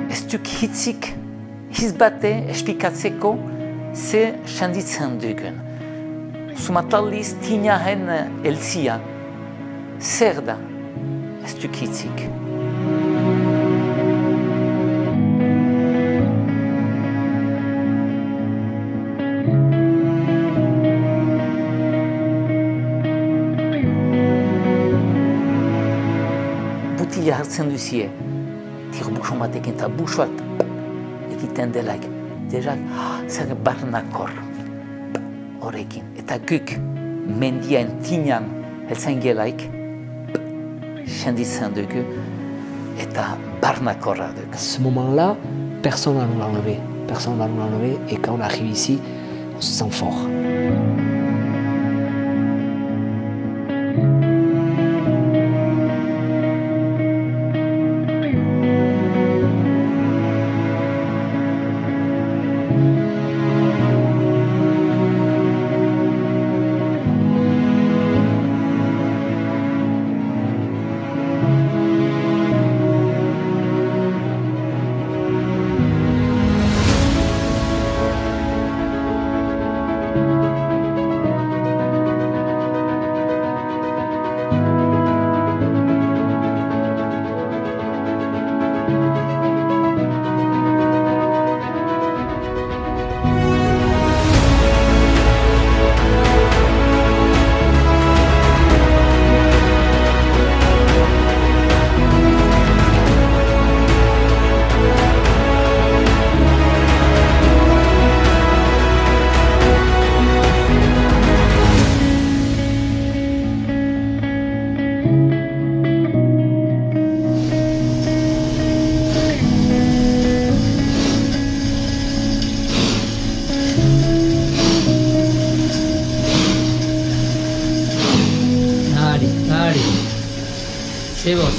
ez duk hitzik hizbate esplikatzeko ze senditzen dugun. Sumataldiz tinaren elzia, zer da ez duk hitzik. Butila hartzen duzie, tiro-buxon batekin eta buxoat egiten delaik, deja zer barnakor horrekin. Eta guk mendian tinan heltzen gelaik, senditzen dugu eta barnakorra dugu. À ce moment-là, personne ne va nous l'enlever. Personne ne va nous l'enlever et quand on arrive ici, on se sent fort.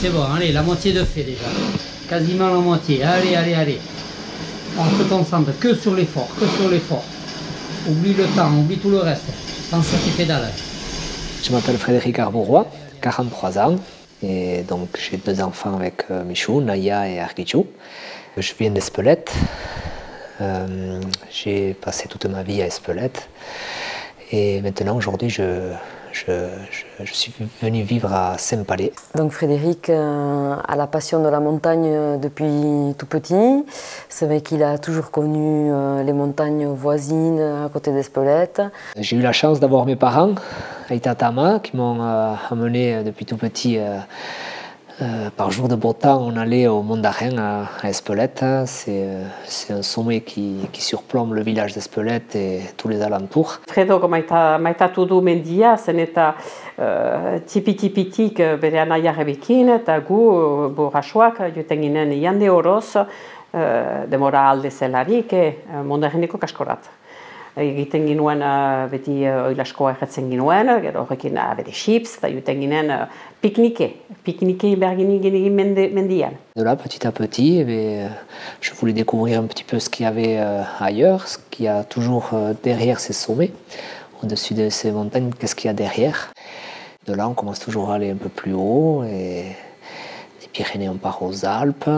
C'est bon, allez, la moitié de fait déjà. Quasiment la moitié, allez, allez, allez. On se concentre que sur l'effort, que sur l'effort. Oublie le temps, oublie tout le reste. Pense à tes pédales. Je m'appelle Frédéric Arbourois, 43 ans. Et donc j'ai 2 enfants avec Michou, Naya et Argichou. Je viens d'Espelette. J'ai passé toute ma vie à Espelette. Et maintenant, aujourd'hui, je suis venu vivre à Saint-Palais. Donc Frédéric a la passion de la montagne depuis tout petit. C'est vrai qu'il a toujours connu les montagnes voisines à côté d'Espelette. J'ai eu la chance d'avoir mes parents, Aïta Tama, qui m'ont amené depuis tout petit. Par jour de beau temps, on allait au Mont d'Arin à Espelette. C'est un sommet qui surplombe le village d'Espelette et tous les alentours. Fredok maitatu du mendia, zen eta tipi-tipitik bere anaiarekin, eta gu borrasoak joten ginen jende oroz, demora alde zelarik, Mondarrineko kaskorat. Egiten ginuen beti oilaskoa erretzen ginuen, gero horrekin bere chips, eta joten ginen piknike behar ginen mendian. De là, petit à petit, je voulais découvrir un petit peu ce qu'il y avait ailleurs, ce qu'il y a toujours derrière ces sommets, au-dessus de ces montagnes, qu'est-ce qu'il y a derrière. De là, on commence toujours à aller un peu plus haut, et des Pyrénées, on part aux Alpes,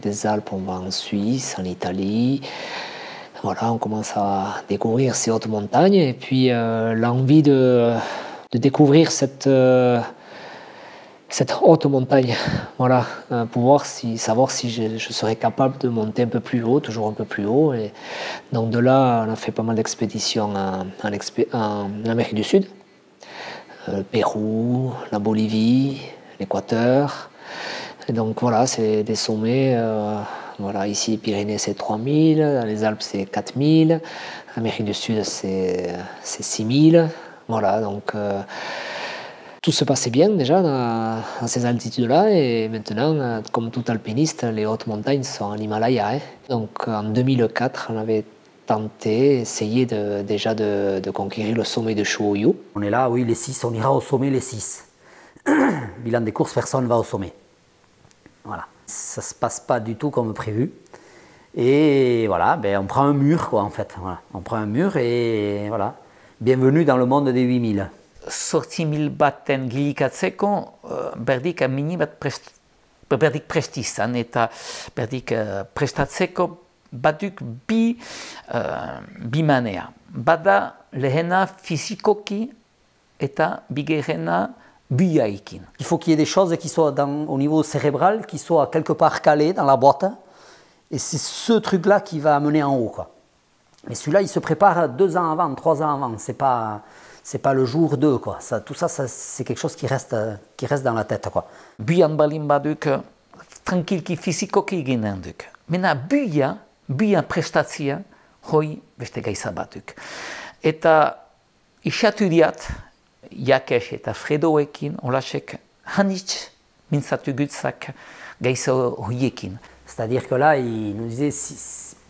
des Alpes, on va en Suisse, en Italie. Voilà, on commence à découvrir ces hautes montagnes, et puis l'envie de découvrir cette haute montagne, voilà, pour savoir si je serais capable de monter un peu plus haut, toujours un peu plus haut. Et donc de là, on a fait pas mal d'expéditions en Amérique du Sud, le Pérou, la Bolivie, l'Équateur. Et donc voilà, c'est des sommets, voilà, ici Pyrénées c'est 3000, dans les Alpes c'est 4000, Amérique du Sud c'est 6000, voilà, donc tout se passait bien déjà dans ces altitudes-là, et maintenant, comme tout alpiniste, les hautes montagnes sont en Himalaya. Hein. Donc en 2004, on avait essayé déjà de conquérir le sommet de Shuoyu. On est là, oui, les 6, on ira au sommet les 6. Bilan des courses, personne ne va au sommet. Voilà. Ça ne se passe pas du tout comme prévu. Et voilà, on prend un mur, quoi, en fait. Voilà. On prend un mur et voilà. Bienvenue dans le monde des 8000. 8.000 baten gilikatzeko, berdik amini bat berdik prestistan eta berdik prestatzeko baduk bi manea. Bada lehena fizikoki eta bigarrena buiaikin. Il faut qu'il y ait des choses qui soient au niveau cérébral, qui soient quelque part calées dans la boîte. Et c'est ce truc-là qui va amener en haut, quoi. Mais celui-là, il se prépare 2 ans avant, 3 ans avant. C'est pas le jour 2, quoi. Tout ça, c'est quelque chose qui reste dans la tête, quoi. Buian balin baduk tranquilki fizikoki eginen duk. Mena buia prestatzia hoi beste gaiza batuk. Eta isatu diat, Jakes eta Fredoekin, olasek hanitz mintzatu gutzak gaiza hoiekin. C'est-à-dire que là, il nous disait,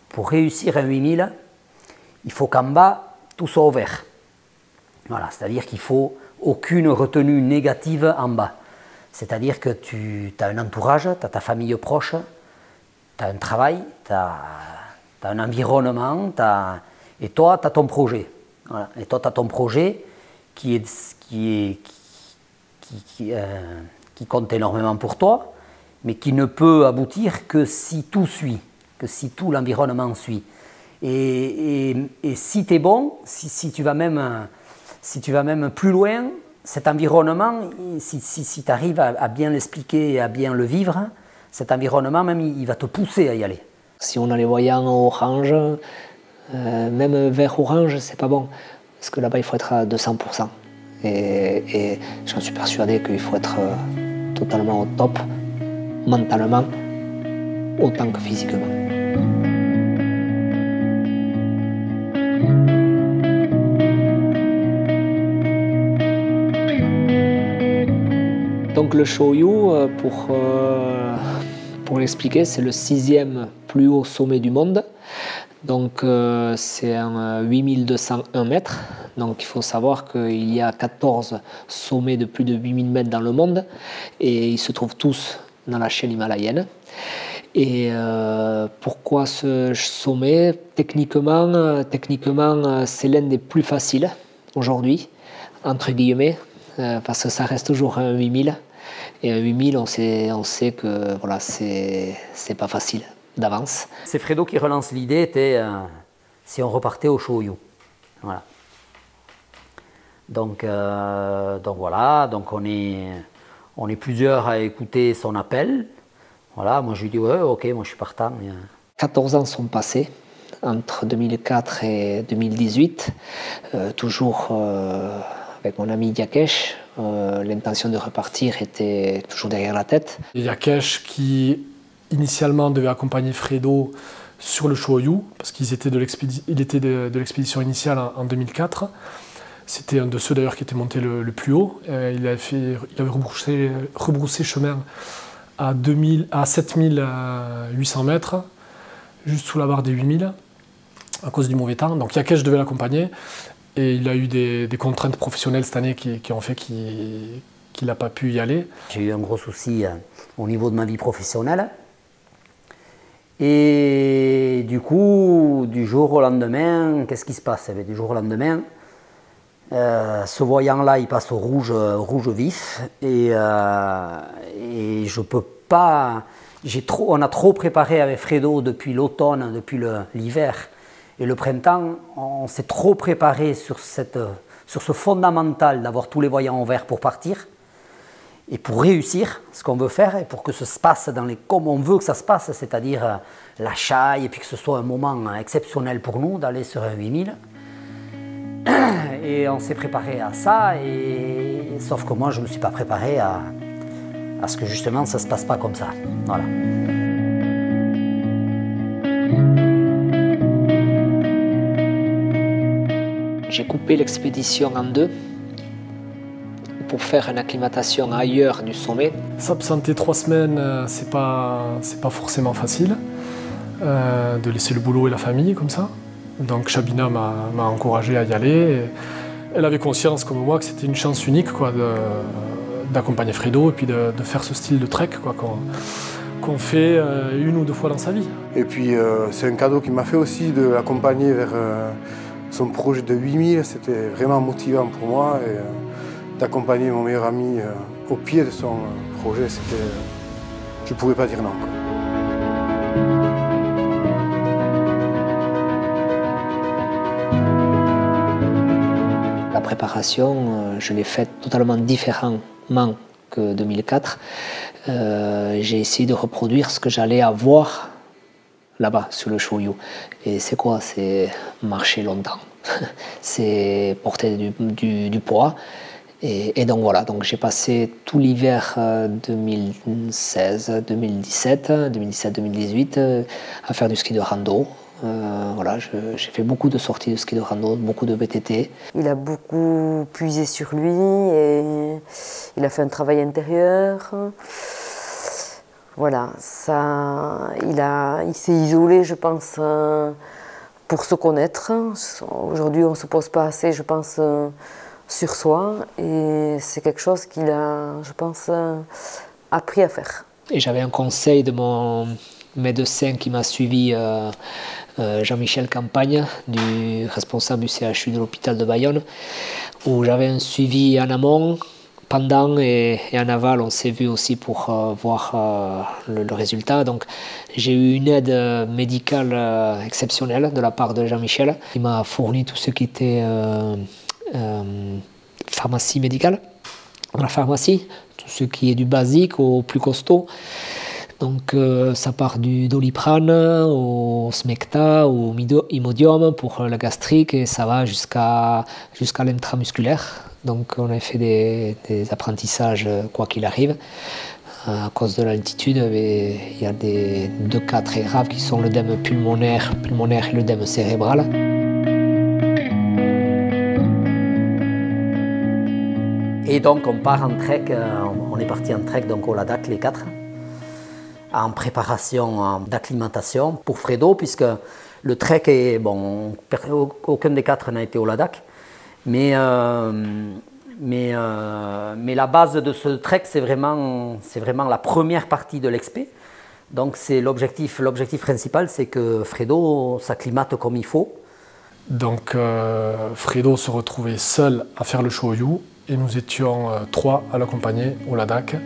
pour réussir un 8000, il faut qu'en bas, tout soit ouvert. Voilà, c'est-à-dire qu'il ne faut aucune retenue négative en bas. C'est-à-dire que tu as un entourage, tu as ta famille proche, tu as un travail, tu as un environnement, et toi, tu as ton projet. Voilà. Et toi, tu as ton projet qui compte énormément pour toi, mais qui ne peut aboutir que si tout suit, que si tout l'environnement suit. Et si tu es bon, si tu vas même plus loin, cet environnement, si tu arrives à bien l'expliquer et à bien le vivre, cet environnement même, il va te pousser à y aller. Si on a les voyants orange, même vert orange, c'est pas bon. Parce que là-bas, il faut être à 200%. Et j'en suis persuadé qu'il faut être totalement au top, mentalement, autant que physiquement. Donc le Shoyu, pour l'expliquer, c'est le 6e plus haut sommet du monde. Donc c'est un 8201 mètres. Donc il faut savoir qu'il y a 14 sommets de plus de 8000 mètres dans le monde et ils se trouvent tous dans la chaîne himalayenne. Et pourquoi ce sommet? Techniquement c'est l'un des plus faciles aujourd'hui, entre guillemets, parce que ça reste toujours un 8000. Et un 8000, on sait que voilà, c'est pas facile d'avance. C'est Fredo qui relance l'idée, si on repartait au Shoyu. Voilà. Donc voilà, donc on est plusieurs à écouter son appel. Voilà, moi je lui dis ouais, ok, moi je suis partant. 14 ans sont passés entre 2004 et 2018, toujours avec mon ami Jakes. L'intention de repartir était toujours derrière la tête. Jakes qui initialement devait accompagner Fredo sur le Shoyu, parce qu'il était de l'expédition initiale en 2004. C'était un de ceux d'ailleurs qui était monté le plus haut. Il avait rebroussé chemin à 7800 mètres, juste sous la barre des 8000, à cause du mauvais temps. Donc Jakes devait l'accompagner. Et il a eu des contraintes professionnelles cette année qui ont fait qu'il n'a pas pu y aller. J'ai eu un gros souci au niveau de ma vie professionnelle. Et du coup, du jour au lendemain, qu'est-ce qui se passe? Du jour au lendemain, ce voyant-là, il passe au rouge vif. Et je peux pas... On a trop préparé avec Fredo depuis l'automne, depuis l'hiver. Et le printemps, on s'est trop préparé sur ce fondamental d'avoir tous les voyants au vert pour partir. Et pour réussir ce qu'on veut faire, et pour que ça se passe comme on veut que ça se passe, c'est-à-dire la chaille, et puis que ce soit un moment exceptionnel pour nous d'aller sur un 8000. Et on s'est préparé à ça, sauf que moi je ne me suis pas préparé à ce que justement ça ne se passe pas comme ça. Voilà. J'ai coupé l'expédition en 2 pour faire une acclimatation ailleurs du sommet. S'absenter 3 semaines, c'est pas forcément facile de laisser le boulot et la famille comme ça. Donc Shabina m'a encouragé à y aller. Et elle avait conscience comme moi que c'était une chance unique quoi, d'accompagner Fredo et puis de faire ce style de trek quoi, qu'on fait 1 ou 2 fois dans sa vie. Et puis c'est un cadeau qu'il m'a fait aussi de l'accompagner vers son projet de 8000. C'était vraiment motivant pour moi. Et d'accompagner mon meilleur ami au pied de son projet, je ne pouvais pas dire non. La préparation, je l'ai faite totalement différemment que 2004. J'ai essayé de reproduire ce que j'allais avoir là-bas sur le Shoyu. Et c'est quoi? C'est marcher longtemps. C'est porter du poids. Et donc voilà, donc j'ai passé tout l'hiver 2016, 2017, 2018 à faire du ski de rando. Voilà, j'ai fait beaucoup de sorties de ski de rando, beaucoup de VTT. Il a beaucoup puisé sur lui et il a fait un travail intérieur. Voilà, il s'est isolé, je pense, pour se connaître. Aujourd'hui, on ne se pose pas assez, je pense, sur soi. Et c'est quelque chose qu'il a, je pense, appris à faire. Et j'avais un conseil de mon médecin qui m'a suivi, Jean-Michel Campagne, du responsable du CHU de l'hôpital de Bayonne, où j'avais un suivi en amont, pendant et en aval. On s'est vu aussi pour voir le résultat. Donc j'ai eu une aide médicale exceptionnelle de la part de Jean-Michel. Il m'a fourni tout ce qui était pharmacie médicale, dans la pharmacie, tout ce qui est du basique au plus costaud. Donc ça part du Doliprane au Smecta, au Imodium pour la gastrique et ça va jusqu'à l'intramusculaire. Donc on a fait des apprentissages quoi qu'il arrive. À cause de l'altitude, il y a deux cas très graves qui sont l'œdème pulmonaire et l'œdème cérébral. Et donc on part en trek, on est parti en trek donc au Ladakh les quatre, en préparation d'acclimatation pour Fredo, puisque le trek est, bon, aucun des quatre n'a été au Ladakh, mais la base de ce trek c'est vraiment la première partie de l'expé. Donc c'est l'objectif principal, c'est que Fredo s'acclimate comme il faut. Donc Fredo se retrouvait seul à faire le Shoyu et nous étions trois à l'accompagner au Ladakh.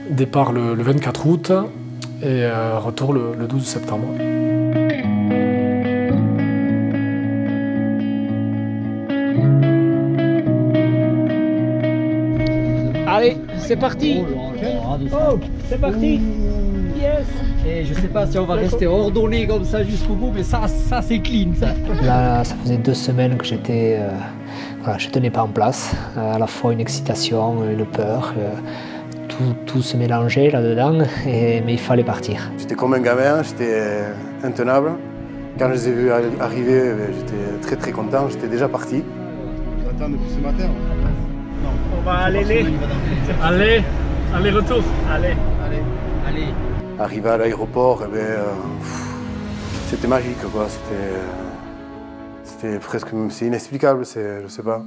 Départ le 24 août et retour le 12 septembre. Allez, c'est parti! Oh, c'est parti! Yes! Et je sais pas si on va rester ordonné comme ça jusqu'au bout, mais ça c'est clean ça! Là, ça faisait 2 semaines que j'étais, voilà, je tenais pas en place. À la fois une excitation, une peur. Tout se mélangeait là-dedans, mais il fallait partir. J'étais comme un gamin, j'étais intenable. Quand je les ai vus arriver, j'étais très très content, j'étais déjà parti. J'attends depuis ce matin. Non, on va aller retour. Allez. Arrivé à l'aéroport, c'était magique, quoi. C'était presque, c'est inexplicable, je sais pas.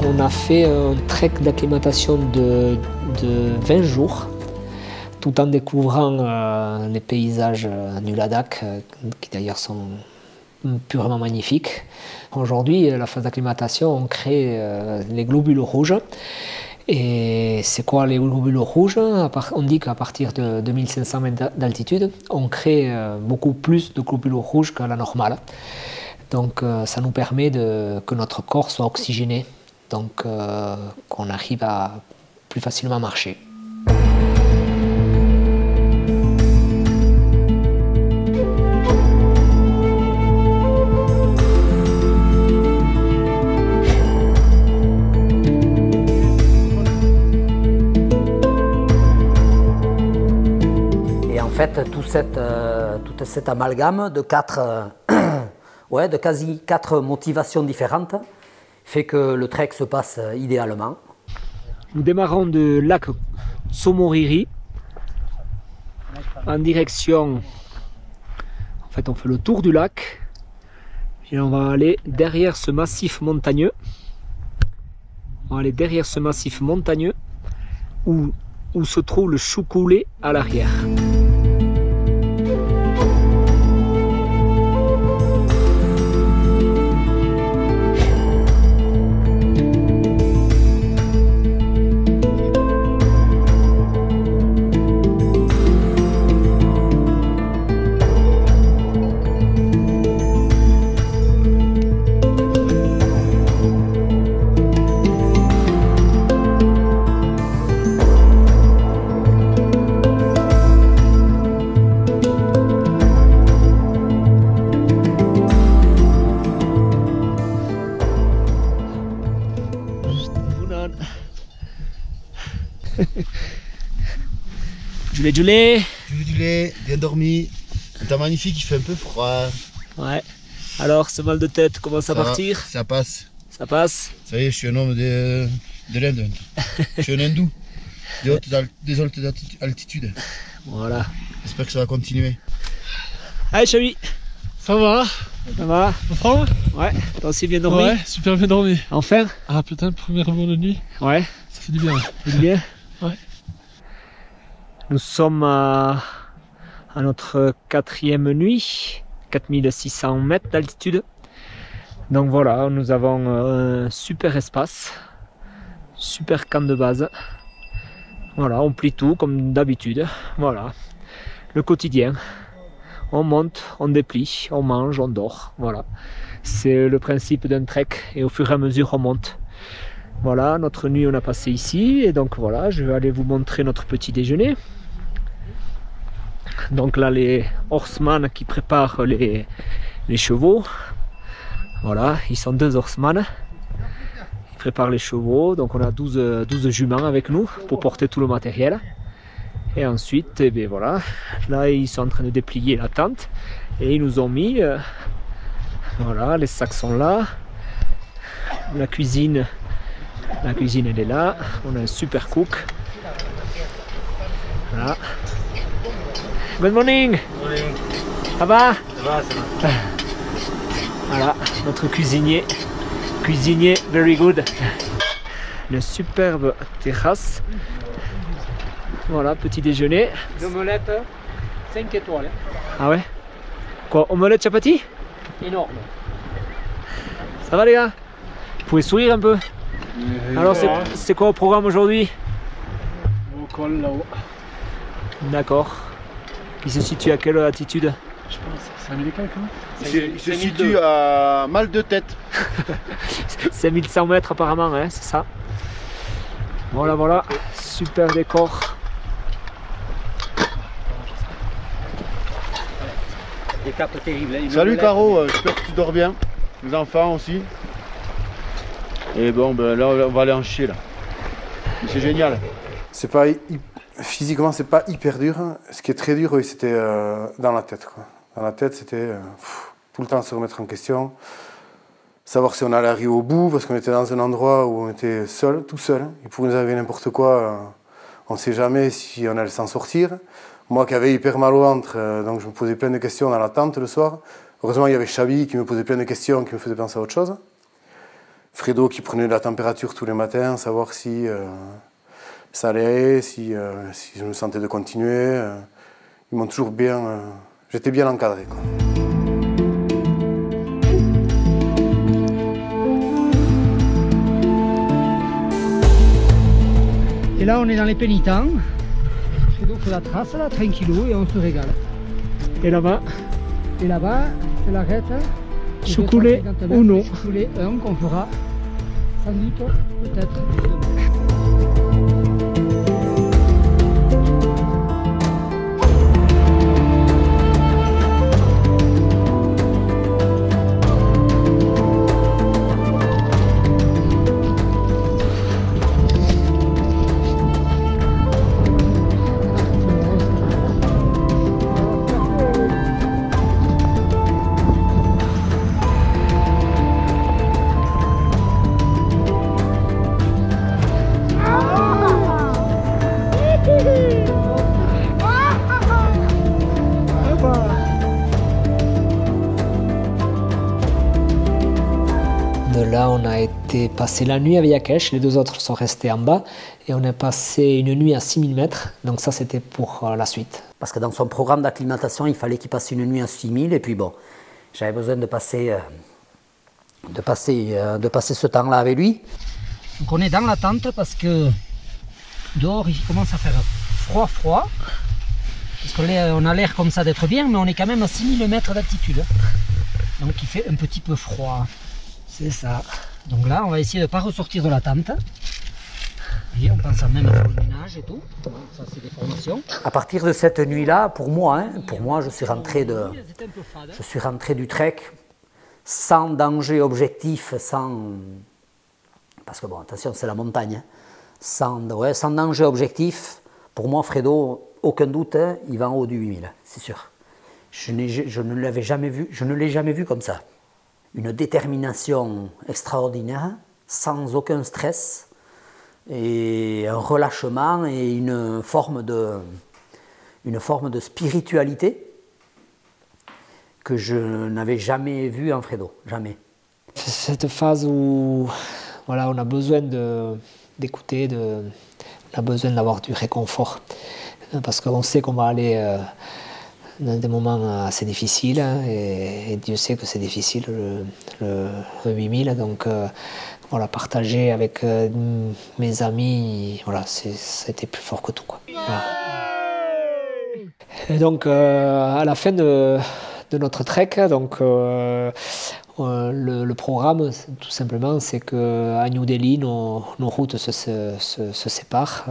On a fait un trek d'acclimatation de 20 jours, tout en découvrant les paysages du Ladakh, qui d'ailleurs sont purement magnifiques. Aujourd'hui, la phase d'acclimatation, on crée les globules rouges. Et c'est quoi les globules rouges? On dit qu'à partir de 2500 mètres d'altitude, on crée beaucoup plus de globules rouges que la normale. Donc ça nous permet que notre corps soit oxygéné, donc qu'on arrive à plus facilement marcher. En fait, tout cet amalgame de de quasi 4 motivations différentes fait que le trek se passe idéalement. Nous démarrons de lac Somoriri en direction, en fait on fait le tour du lac et on va aller derrière ce massif montagneux. On va aller derrière ce massif montagneux où se trouve le Choukoulé à l'arrière. Jules, bien dormi. Un temps magnifique, il fait un peu froid. Ouais. Alors, ce mal de tête commence à partir. Ça passe. Ça passe. Ça y est, je suis un homme de l'Inde. Je suis un hindou. Des hautes altitudes. Voilà. J'espère que ça va continuer. Allez, Chabi. Ça va? Ça va? En forme? Ouais. T'as aussi bien dormi? Ouais, super bien dormi. Enfin? Ah putain, première bonne nuit. Ouais. Ça fait du bien. Ça fait du bien? Ouais. Nous sommes à notre 4e nuit, 4600 mètres d'altitude. Donc voilà, nous avons un super espace, super camp de base. Voilà, on plie tout comme d'habitude. Voilà, le quotidien. On monte, on déplie, on mange, on dort. Voilà, c'est le principe d'un trek et au fur et à mesure on monte. Voilà, notre nuit on a passé ici et donc voilà, je vais aller vous montrer notre petit déjeuner. Donc là les horsemen qui préparent les chevaux, voilà, ils sont 2 horsemen, ils préparent les chevaux, donc on a 12 juments avec nous pour porter tout le matériel. Et ensuite, eh bien voilà, là ils sont en train de déplier la tente et ils nous ont mis, voilà, les sacs sont là, la cuisine elle est là, on a un super cook, voilà. Good morning. Morning. Ça va? Ça va, ça va. Voilà, notre cuisinier, very good. Une superbe terrasse. Voilà, petit déjeuner. L'omelette, 5 étoiles. Ah ouais? Quoi, omelette chapati? Énorme. Ça va les gars? Vous pouvez sourire un peu? Alors c'est quoi au programme aujourd'hui? Au col là-haut. D'accord. Il se situe à quelle altitude? Je pense, c'est 5000 et quelques, hein. Il se situe à mal de tête. 5100 mètres apparemment, hein, c'est ça. Voilà, voilà, super décor. Des capes terribles. Hein. Salut Caro, j'espère que tu dors bien. Les enfants aussi. Et bon, ben là on va aller en chier là. C'est génial. C'est pas physiquement, c'est pas hyper dur. Ce qui est très dur, oui, c'était dans la tête, quoi. Dans la tête, c'était tout le temps se remettre en question, savoir si on allait arriver au bout, parce qu'on était dans un endroit où on était seul, tout seul. Il pouvait nous arriver n'importe quoi. On ne sait jamais si on allait s'en sortir. Moi qui avais hyper mal au ventre, donc je me posais plein de questions dans la tente le soir. Heureusement, il y avait Chabi qui me posait plein de questions, qui me faisait penser à autre chose. Fredo qui prenait la température tous les matins, savoir si ça allait, si je me sentais de continuer. Ils m'ont toujours bien... j'étais bien encadré, quoi. Et là on est dans les pénitents. Fredo fait la trace là, tranquillou, et on se régale. Et là-bas? Et là-bas, je l'arrête. Choucoulé ou non. Choucoulé 1 qu'on fera sans doute peut-être demain. De là, on a été passer la nuit à Yakesh, les 2 autres sont restés en bas et on a passé une nuit à 6000 mètres, donc ça c'était pour la suite. Parce que dans son programme d'acclimatation, il fallait qu'il passe une nuit à 6000 et puis bon, j'avais besoin de passer ce temps-là avec lui. Donc on est dans la tente parce que dehors il commence à faire froid. Parce qu'on a l'air comme ça d'être bien, mais on est quand même à 6000 mètres d'altitude. Donc il fait un petit peu froid. C'est ça. Donc là, on va essayer de ne pas ressortir de la tente. Et on pense à même à faire le ménage et tout. Ça, c'est des formations. À partir de cette nuit-là, pour moi, je suis rentré du trek sans danger objectif, parce que bon, attention, c'est la montagne. Sans danger objectif, pour moi, Fredo, aucun doute, il va en haut du 8000, c'est sûr. Je ne l'ai jamais vu comme ça. Une détermination extraordinaire, sans aucun stress, et un relâchement et une forme de spiritualité que je n'avais jamais vue en Fredo, jamais. Cette phase où voilà, on a besoin d'écouter, on a besoin d'avoir du réconfort, parce qu'on sait qu'on va aller dans des moments assez difficiles, et Dieu sait que c'est difficile le 8000, donc voilà, partager avec mes amis, voilà, ça a été plus fort que tout, quoi. Voilà. Et donc à la fin de notre trek, donc le programme, tout simplement, c'est qu'à New Delhi, nos routes se séparent.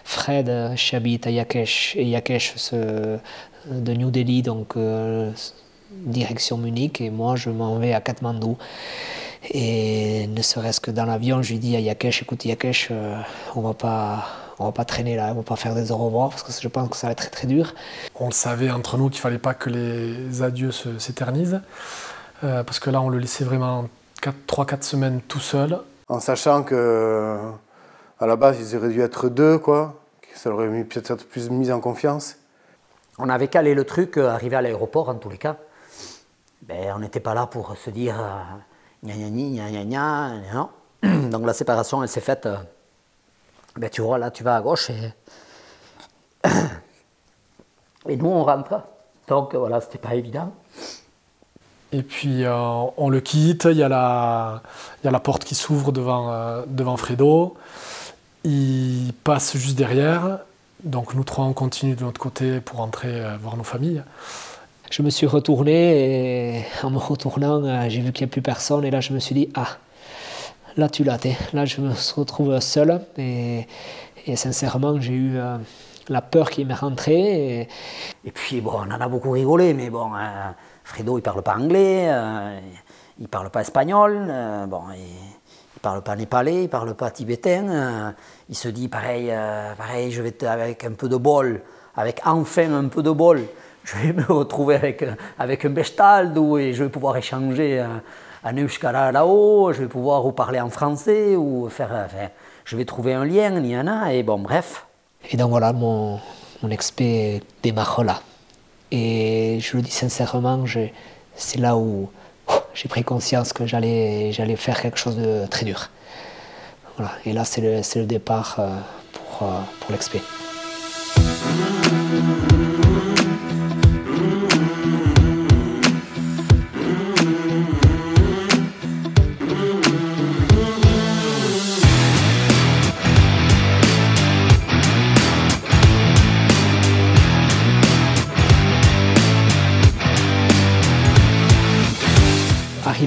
Fred habite à Yakesh, et Yakesh de New Delhi, donc direction Munich, et moi je m'en vais à Katmandou. Et ne serait-ce que dans l'avion, je lui dis à Yakesh, écoute Yakesh, on va pas traîner là, on va pas faire des au revoir, parce que je pense que ça va être très très dur. On le savait entre nous qu'il fallait pas que les adieux s'éternisent, parce que là on le laissait vraiment 3-4 semaines tout seul. En sachant que à la base ils auraient dû être 2, quoi, ça aurait peut-être plus mis en confiance. On avait calé le truc, arrivé à l'aéroport en tous les cas. Ben, on n'était pas là pour se dire gna gna gna gna gna, non. Donc la séparation elle s'est faite, ben, tu vois là tu vas à gauche et nous on rentre. Donc voilà, c'était pas évident. Et puis on le quitte, il y a la porte qui s'ouvre devant Fredo. Il passe juste derrière. Donc nous 3 on continue de notre côté pour rentrer voir nos familles. Je me suis retourné et en me retournant, j'ai vu qu'il n'y a plus personne et là je me suis dit ah, là tu l'as, là je me retrouve seul et sincèrement j'ai eu la peur qui m'est rentrée. Et puis bon, on en a beaucoup rigolé, mais bon, Fredo il parle pas anglais, il parle pas espagnol, bon. Il parle pas népalais, il parle pas tibétain, il se dit pareil, je vais avec un peu de bol, avec enfin un peu de bol, je vais me retrouver avec un bestald et je vais pouvoir échanger en euskara là-haut, je vais pouvoir ou parler en français ou je vais trouver un lien, Niana, et bon bref. Et donc voilà, mon expé démarre là. Et je le dis sincèrement, c'est là où j'ai pris conscience que j'allais faire quelque chose de très dur. Voilà. Et là, c'est le départ pour l'expé.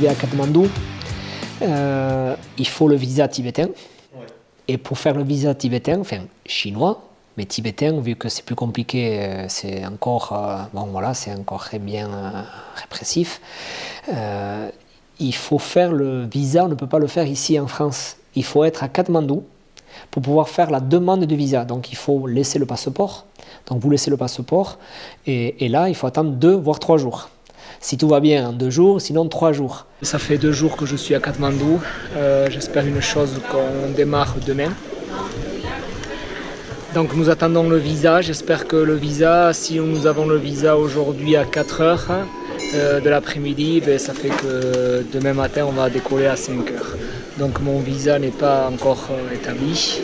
arriver à Katmandou, il faut le visa tibétain. Ouais. Et pour faire le visa tibétain, enfin chinois, mais tibétain, vu que c'est plus compliqué, c'est encore, bon, voilà, c'est encore très bien répressif. Il faut faire le visa, on ne peut pas le faire ici en France. Il faut être à Katmandou pour pouvoir faire la demande de visa. Donc il faut laisser le passeport. Donc vous laissez le passeport et là il faut attendre 2 voire 3 jours. Si tout va bien, en 2 jours, sinon 3 jours. Ça fait 2 jours que je suis à Katmandou. J'espère une chose, qu'on démarre demain. Donc nous attendons le visa. J'espère que le visa, si nous avons le visa aujourd'hui à 4 heures de l'après-midi, ben, ça fait que demain matin on va décoller à 5 heures. Donc mon visa n'est pas encore établi.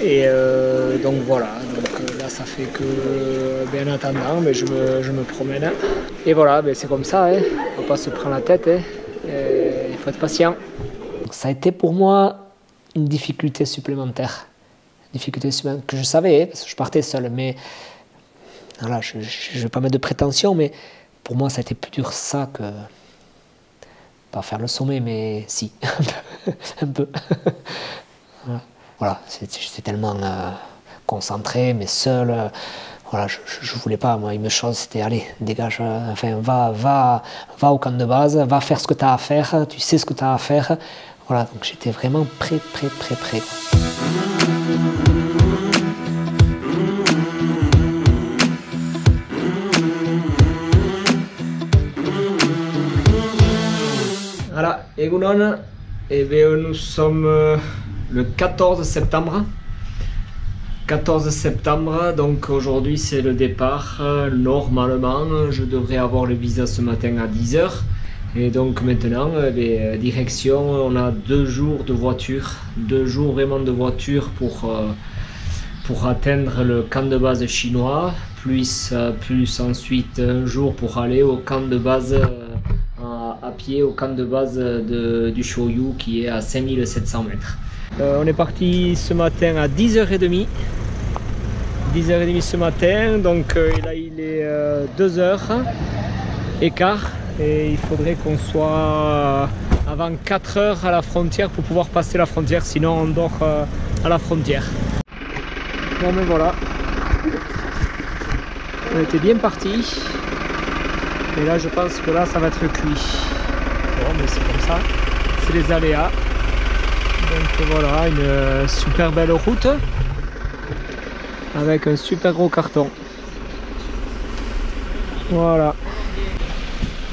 Et donc voilà, donc là ça fait que bien en attendant, mais je me promène. Et voilà, ben, c'est comme ça, hein. On ne va pas se prendre la tête, hein. Il faut être patient. Ça a été pour moi une difficulté supplémentaire. Que je savais, parce que je partais seul, mais voilà, je ne vais pas mettre de prétention, mais pour moi ça a été plus dur ça que, pas faire le sommet, mais si, un peu. Voilà, j'étais tellement concentré, mais seul, voilà, je voulais pas, moi, une chose, c'était, allez, dégage, enfin, va au camp de base, va faire ce que tu as à faire, tu sais ce que tu as à faire. Voilà, donc j'étais vraiment prêt. Voilà, Egunon, et bien nous sommes le 14 septembre. 14 septembre, donc aujourd'hui c'est le départ. Normalement, je devrais avoir le visa ce matin à 10 h. Et donc maintenant, direction, on a 2 jours de voiture, 2 jours vraiment de voiture pour atteindre le camp de base chinois, plus ensuite un jour pour aller au camp de base à pied, au camp de base du Shoyu qui est à 5700 mètres. On est parti ce matin à 10h30. 10h30 ce matin, donc là il est 2h15 et il faudrait qu'on soit avant 4h à la frontière pour pouvoir passer la frontière, sinon on dort à la frontière. Bon mais voilà, on était bien parti et là je pense que là ça va être cuit. Bon mais c'est comme ça, c'est les aléas. Donc voilà, une super belle route avec un super gros carton. Voilà,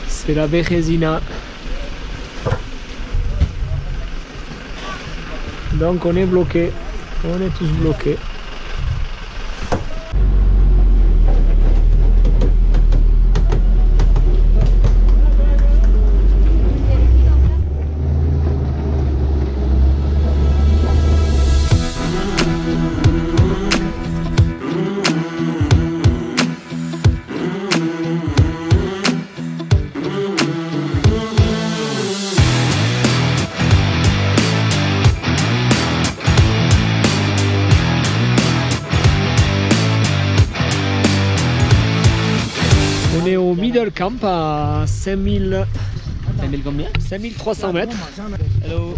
c'est la Bérésina. Donc on est bloqué, on est tous bloqués. On est au middle camp à 5000 combien 5300 mètres. Hello,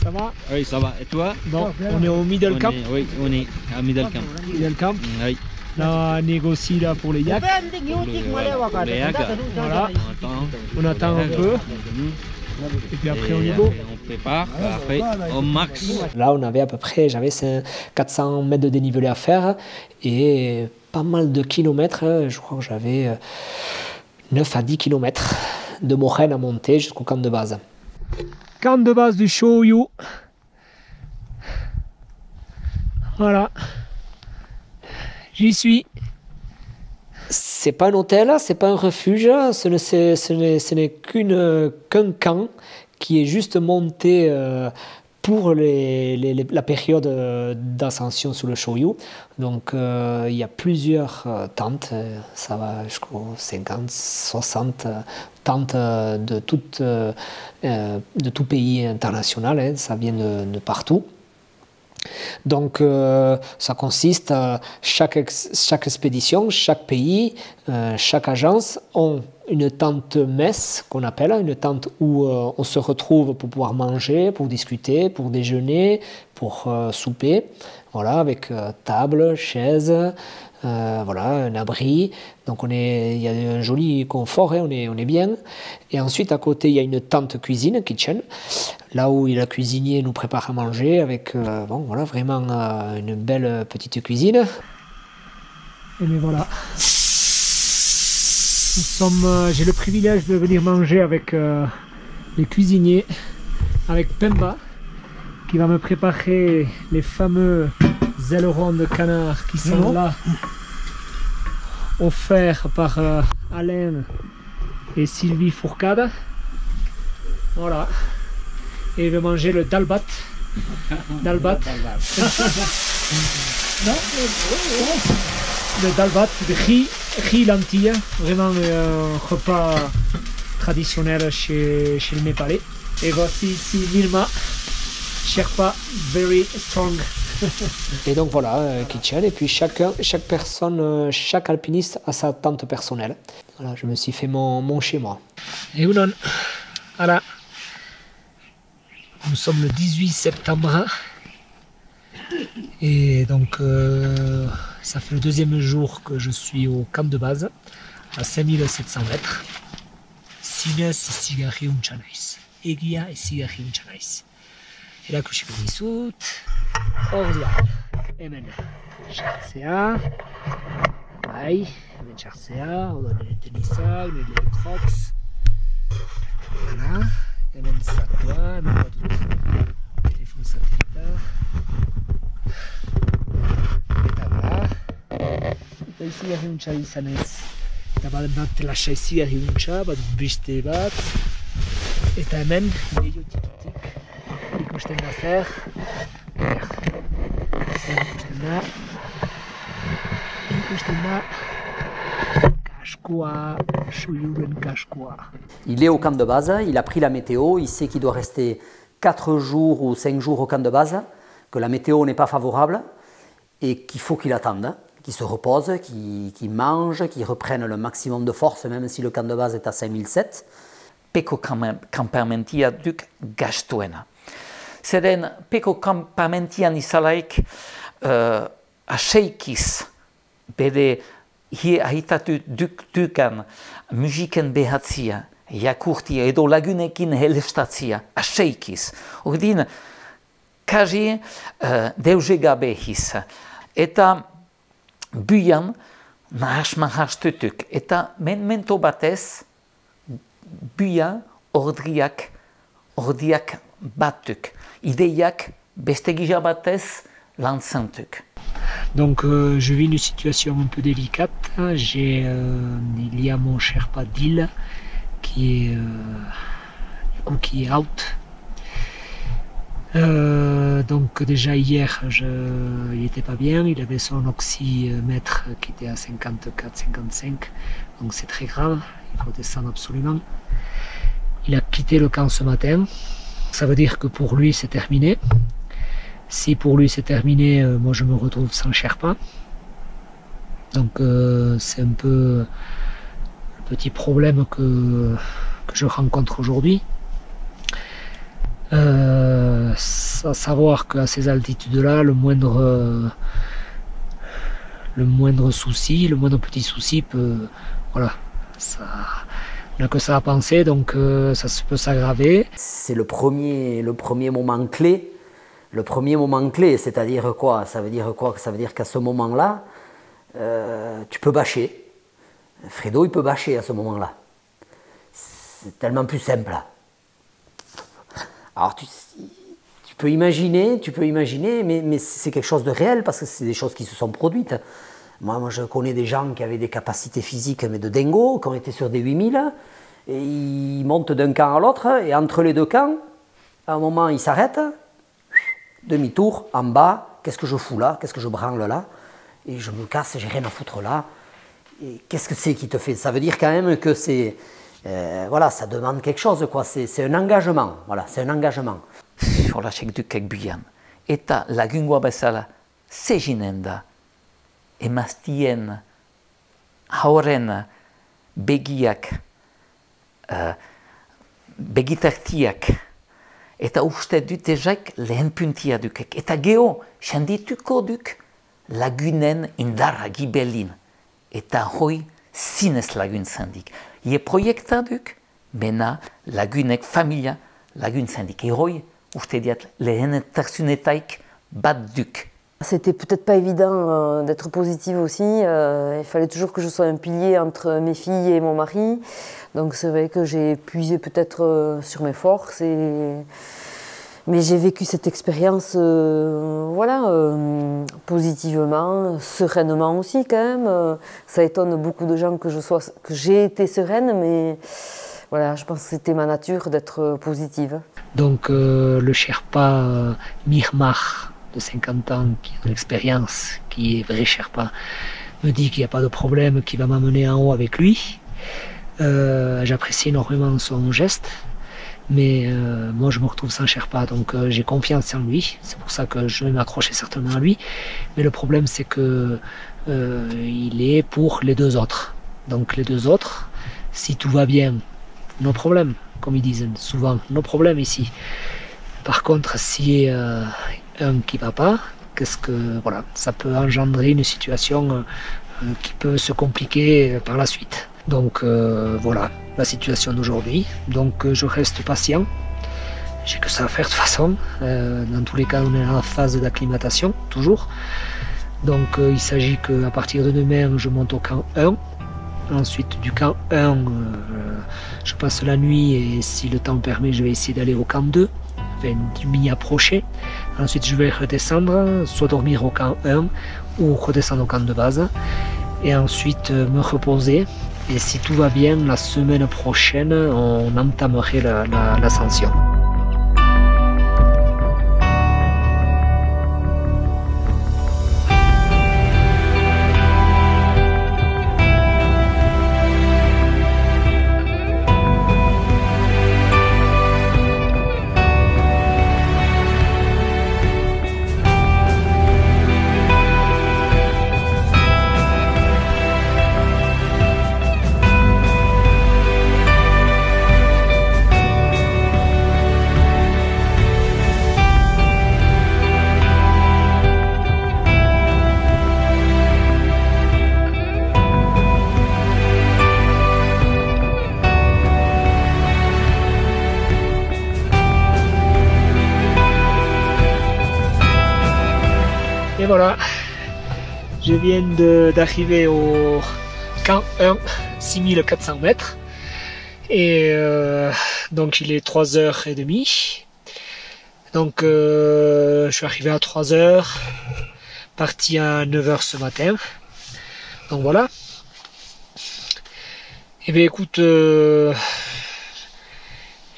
ça va? Oui, ça va. Et toi? Bon, on est au middle camp. Oui, on est à middle camp. Middle camp. Oui. Là, on négocie là pour les yaks. Les yaks. Voilà. On attend un peu. Et puis après on y go. On prépare, après on marche. Là on avait à peu près, j'avais 400 mètres de dénivelé à faire et pas mal de kilomètres, je crois que j'avais 9 à 10 kilomètres de moraine à monter jusqu'au camp de base. Camp de base du Shoyu. Voilà. J'y suis. C'est pas un hôtel, c'est pas un refuge, ce n'est qu'un camp qui est juste monté pour la période d'ascension sous le Shoyu. Donc il y a plusieurs tentes, ça va jusqu'aux 50, 60 tentes de tout pays international, hein, ça vient de partout. Donc ça consiste à chaque expédition, chaque pays, chaque agence ont une tente messe qu'on appelle, une tente où on se retrouve pour pouvoir manger, pour discuter, pour déjeuner, pour souper, voilà, avec table, chaise, voilà, un abri. Donc il y a un joli confort, hein, on est bien. Et ensuite à côté il y a une tente cuisine, kitchen, là où le cuisinier nous prépare à manger avec bon, voilà, vraiment une belle petite cuisine. Et bien voilà. J'ai le privilège de venir manger avec les cuisiniers, avec Pemba, qui va me préparer les fameux ailerons de canard qui sont là, offerts par Alain et Sylvie Fourcade. Voilà. Et il va manger le dalbat. Dalbat. Non, le dalbat de riz lentilles, vraiment un repas traditionnel chez le Népalais. Et voici ici Nilma, Sherpa, very strong. Et donc voilà, kitchen, et puis chaque personne, chaque alpiniste a sa tente personnelle. Voilà, je me suis fait mon chez moi. Et Unon, voilà. Nous sommes le 18 septembre. Et donc ça fait le deuxième jour que je suis au camp de base, à 5700 mètres. Sigas sigari unchanais. Egia et sigari unchanais. Et là que je suis sout. Orduan. Hemen. Chartzea. Bai. Hemen chartzea. Oda nire tenisak, nire crocs. Voilà. Hemen sakoa. Hemen badut. Telefon satelita. Eta da. Eta izigarri untxa izanez. Eta bat lasai izigarri untxa, bat beste bat. Eta hemen, lehiotik ikusten da zer. Ikusten da. Kaskoa, soiluren kaskoa. Il est au camp de base, il a pris la météo, il sait qu'il doit rester 4 jours ou 5 jours au camp de base, que la météo n'est pas favorable et qu'il faut qu'il attende, qu'il se repose, qu'il mange, qu'il reprenne le maximum de force, même si le camp de base est à 5007. Peko kampamentia duk gastuena. Zeren peko kampamentian izalaik aseikiz bere ahitatu dukan musiken behatzia, jakurtia edo lagunekin helestatzia, aseikiz. Ordin, kaji deuze gabe hiz. Eta buian nahasmahastutuk. Eta mento batez buia ordiak batuk. Ideiak beste gisa batez lantzantuk. Donc je vis une situation un peu délicate. Il y a mon Sherpa Dil qui est out. Donc déjà hier il n'était pas bien, il avait son oxymètre qui était à 54-55, donc c'est très grave, il faut descendre absolument. Il a quitté le camp ce matin, ça veut dire que pour lui c'est terminé. Si pour lui c'est terminé, moi je me retrouve sans Sherpa. Donc c'est un peu le petit problème que je rencontre aujourd'hui. À savoir qu'à ces altitudes-là, le moindre souci, le moindre petit souci peut, voilà, ça n'a que ça à penser, donc ça peut s'aggraver. C'est le premier moment clé. Le premier moment clé, c'est-à-dire quoi? Ça veut dire quoi? Ça veut dire qu'à ce moment-là, tu peux bâcher. Fredo, il peut bâcher à ce moment-là. C'est tellement plus simple. Alors tu peux imaginer, mais c'est quelque chose de réel parce que c'est des choses qui se sont produites. Moi, je connais des gens qui avaient des capacités physiques mais de dingo, qui ont été sur des 8000, et ils montent d'un camp à l'autre, et entre les deux camps, à un moment, ils s'arrêtent, demi-tour, en bas, qu'est-ce que je fous là, qu'est-ce que je branle là, et je me casse, j'ai rien à foutre là. Et qu'est-ce que c'est qui te fait? Ça veut dire quand même que c'est... voilà, ça demande quelque chose, quoi. C'est un engagement. Voilà, c'est un engagement. Sur la chèque du Kekbuyan, eta lagungua bezala, seginen da, emaztien, hauren, begiak, begitartiak, eta uste dut ezak lehen puntia dukek. Eta geho, sendituko duk lagunen indarra gibelin. Eta hoi zinez laguntzen dik. Ie proiekta duk, bena lagunek familia laguntzen dik. Eroi, uste diat lehen tersunetaik bat duk. C'était peut-être pas évident d'être positive aussi. Il fallait toujours que je sois un pilier entre mes filles et mon mari. Donc c'est vrai que j'ai puisé peut-être sur mes forces. Mais j'ai vécu cette expérience positivement, sereinement aussi quand même. Ça étonne beaucoup de gens que j'ai été sereine, mais voilà, je pense que c'était ma nature d'être positive. Donc le Sherpa Mirmar, de 50 ans, qui a de l'expérience, qui est vrai Sherpa, me dit qu'il n'y a pas de problème, qu'il va m'amener en haut avec lui. J'apprécie énormément son geste, mais moi je me retrouve sans Sherpa, donc j'ai confiance en lui. C'est pour ça que je vais m'accrocher certainement à lui. Mais le problème, c'est que il est pour les deux autres. Donc les deux autres, si tout va bien, nos problèmes, comme ils disent souvent, nos problèmes ici. Par contre, si un qui va pas, voilà, ça peut engendrer une situation qui peut se compliquer par la suite. Donc voilà la situation d'aujourd'hui. Donc je reste patient. J'ai que ça à faire de toute façon. Dans tous les cas, on est en phase d'acclimatation, toujours. Donc il s'agit qu'à partir de demain, je monte au camp 1. Ensuite du camp 1, je passe la nuit et si le temps permet, je vais essayer d'aller au camp 2. M'y approcher. Ensuite je vais redescendre, soit dormir au camp 1 ou redescendre au camp de base et ensuite me reposer, et si tout va bien, la semaine prochaine on entamerait l'ascension. Et voilà, je viens d'arriver au camp 1, 6400 mètres. Et donc il est 3h30. Donc je suis arrivé à 3h, parti à 9h ce matin. Donc voilà. Et bien écoute,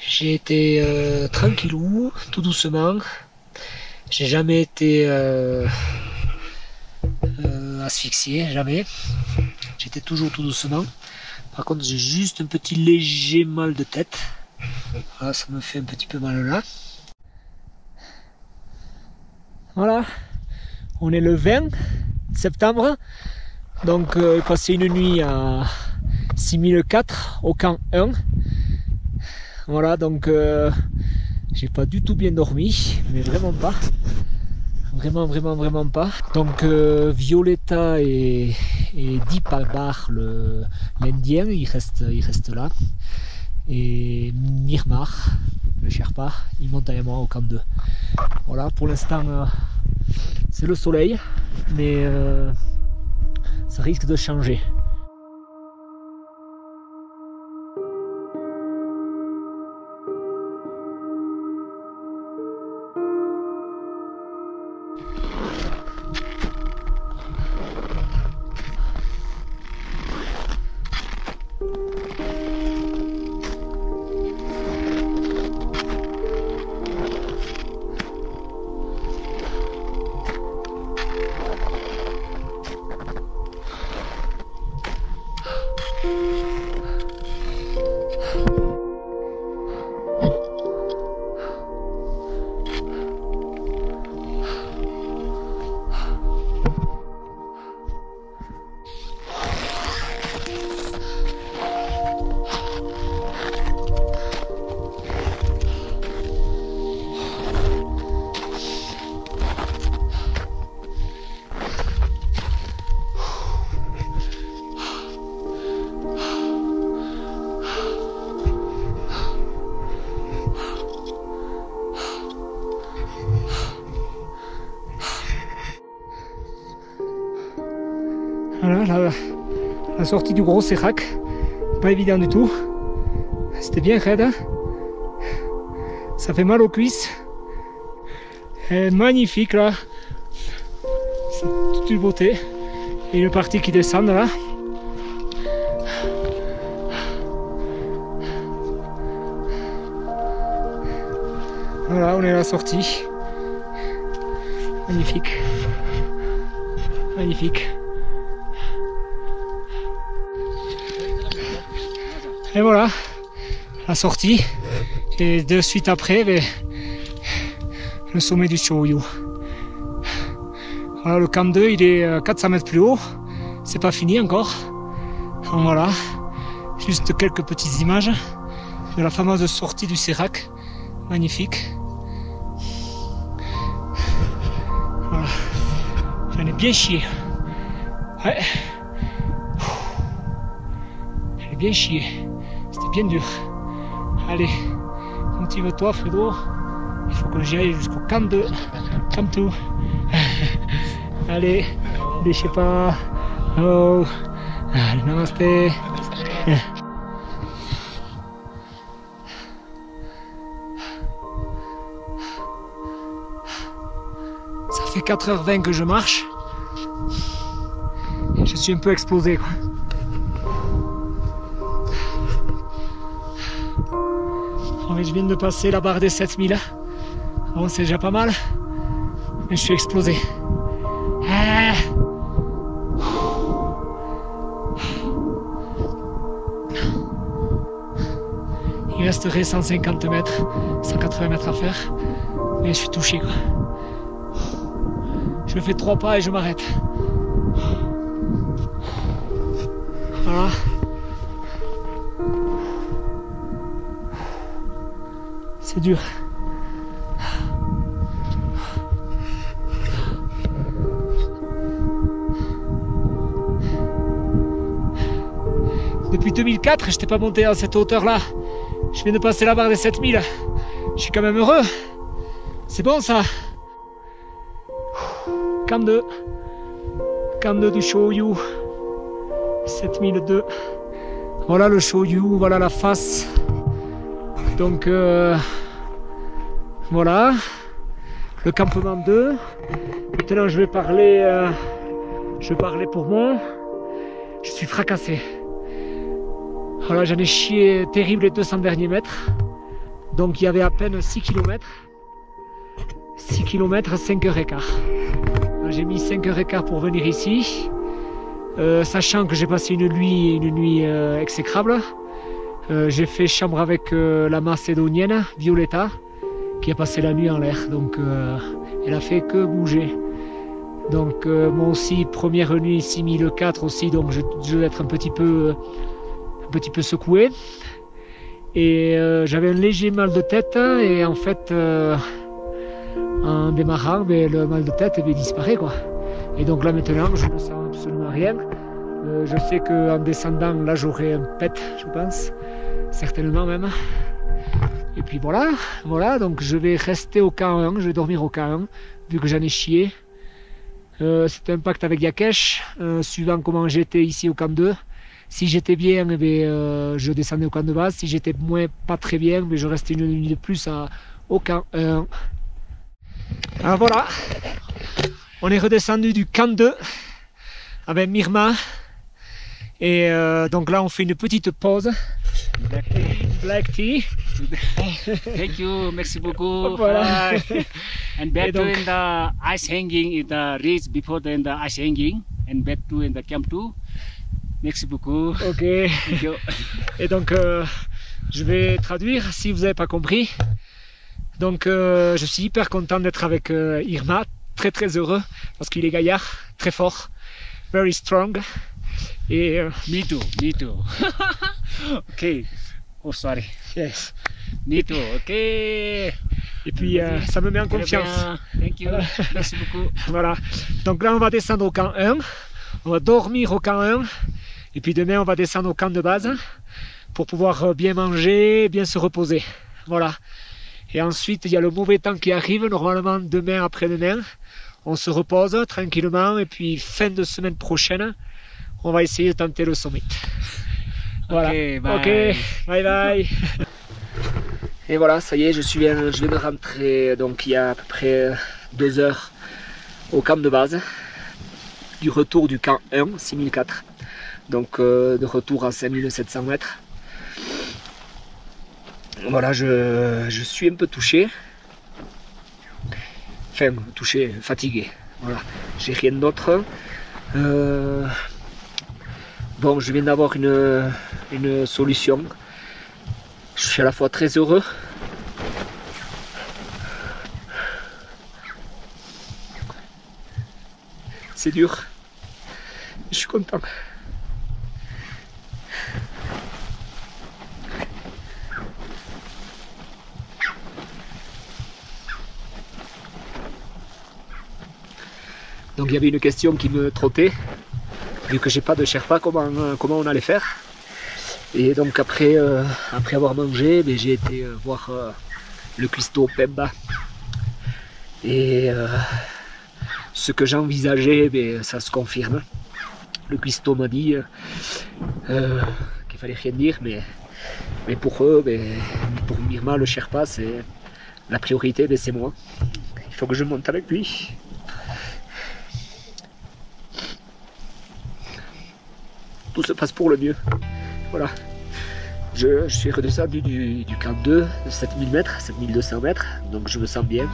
j'ai été tranquillou, tout doucement. J'ai jamais été asphyxié, jamais. J'étais toujours tout doucement. Par contre, j'ai juste un petit léger mal de tête. Voilà, ça me fait un petit peu mal là. Voilà, on est le 20 septembre. Donc, passé une nuit à 6004 au camp 1. Voilà, donc j'ai pas du tout bien dormi, mais vraiment pas. Vraiment pas. Donc Violetta et Dipabar, l'Indien, il reste là. Et Mirmar, le Sherpa, il monte avec moi au camp 2. Voilà, pour l'instant c'est le soleil, mais ça risque de changer. Voilà la sortie du gros sérac, pas évident du tout. C'était bien raide. Ça fait mal aux cuisses. Et magnifique là. C'est toute une beauté. Et une partie qui descend là. Voilà, on est à la sortie. Magnifique. Magnifique. Et voilà, la sortie. Et de suite après, le sommet du Cho-Oyu. Voilà, le camp 2, il est 400 mètres plus haut. C'est pas fini encore. Donc voilà, juste quelques petites images de la fameuse sortie du Sérac. Magnifique. Voilà. J'en ai bien chié. Ouais. J'en ai bien chié. C'était bien dur. Allez, motive-toi Fredo. Il faut que j'y aille jusqu'au camp 2. Camp 2. Allez, lâchez pas. Oh. Namasté. Ça fait 4h20 que je marche. Et je suis un peu explosé quoi. Oh, mais je viens de passer la barre des 7000. Bon, c'est déjà pas mal. Mais je suis explosé. Ah. Il resterait 150 mètres, 180 mètres à faire. Mais je suis touché quoi. Je fais 3 pas et je m'arrête. Voilà. C'est dur. Depuis 2004, je n'étais pas monté à cette hauteur-là. Je viens de passer la barre des 7000. Je suis quand même heureux. C'est bon ça. Camp 2. Camp 2 du Cho-Oyu. 7002. Voilà le Cho-Oyu, voilà la face. Donc voilà. Le campement 2. Maintenant je vais parler pour moi. Je suis fracassé. Voilà, j'en ai chié terrible les 200 derniers mètres. Donc il y avait à peine 6 km. 6 km, 5h15. J'ai mis 5h15 pour venir ici. Sachant que j'ai passé une nuit exécrable. J'ai fait chambre avec la macédonienne, Violetta, qui a passé la nuit en l'air. Donc elle a fait que bouger. Donc moi aussi, première nuit 6004 aussi, donc je vais être un petit peu secoué. Et j'avais un léger mal de tête et en fait en démarrant le mal de tête disparaît quoi. Et donc là maintenant je ne sens absolument rien. Je sais qu'en descendant là j'aurai un pet je pense, certainement même. Et puis voilà, donc je vais rester au camp 1, je vais dormir au camp 1 vu que j'en ai chié. C'était un pacte avec Yakesh, suivant comment j'étais ici au camp 2. Si j'étais bien, je descendais au camp de base. Si j'étais pas très bien, je restais une nuit de plus au camp 1. Alors voilà, on est redescendu du camp 2 avec Myrma. Et donc là, on fait une petite pause. Black tea. Thank you, merci beaucoup. Voilà. And back to in the ice hanging in the ridge before the ice hanging, and back to in the camp 2. Merci beaucoup. Ok. Et donc, je vais traduire si vous n'avez pas compris. Donc, je suis hyper content d'être avec Irma, très très heureux parce qu'il est gaillard, très fort, very strong. Et me too. Ok. Oh sorry. Yes. Me too. Ok. Et puis ça me met en confiance. Thank you. Merci beaucoup. Voilà. Donc là, on va descendre au camp 1. On va dormir au camp 1. Et puis demain, on va descendre au camp de base pour pouvoir bien manger, bien se reposer. Voilà. Et ensuite, il y a le mauvais temps qui arrive. Normalement, demain, après-demain, on se repose tranquillement. Et puis, fin de semaine prochaine, on va essayer de tenter le sommet. Voilà. Ok, bye bye. Et voilà, ça y est, je viens de rentrer donc il y a à peu près 2 heures au camp de base. Du retour du camp 1, 6004. Donc de retour à 5700 mètres. Voilà, je suis un peu touché. Enfin, touché, fatigué. Voilà, j'ai rien d'autre. Bon, je viens d'avoir une solution. Je suis à la fois très heureux. C'est dur. Je suis content. Donc il y avait une question qui me trottait, vu que j'ai pas de Sherpa, comment on allait faire. Et donc après avoir mangé, j'ai été voir le cuistot Pemba. Et ce que j'envisageais, ça se confirme. Le cuistot m'a dit qu'il fallait rien dire, mais pour eux, pour Mirma, le Sherpa, c'est la priorité, c'est moi. Il faut que je monte avec lui. Tout se passe pour le mieux. Voilà. Je suis redescendu du camp 2 de 7000 mètres, 7200 mètres, donc je me sens bien.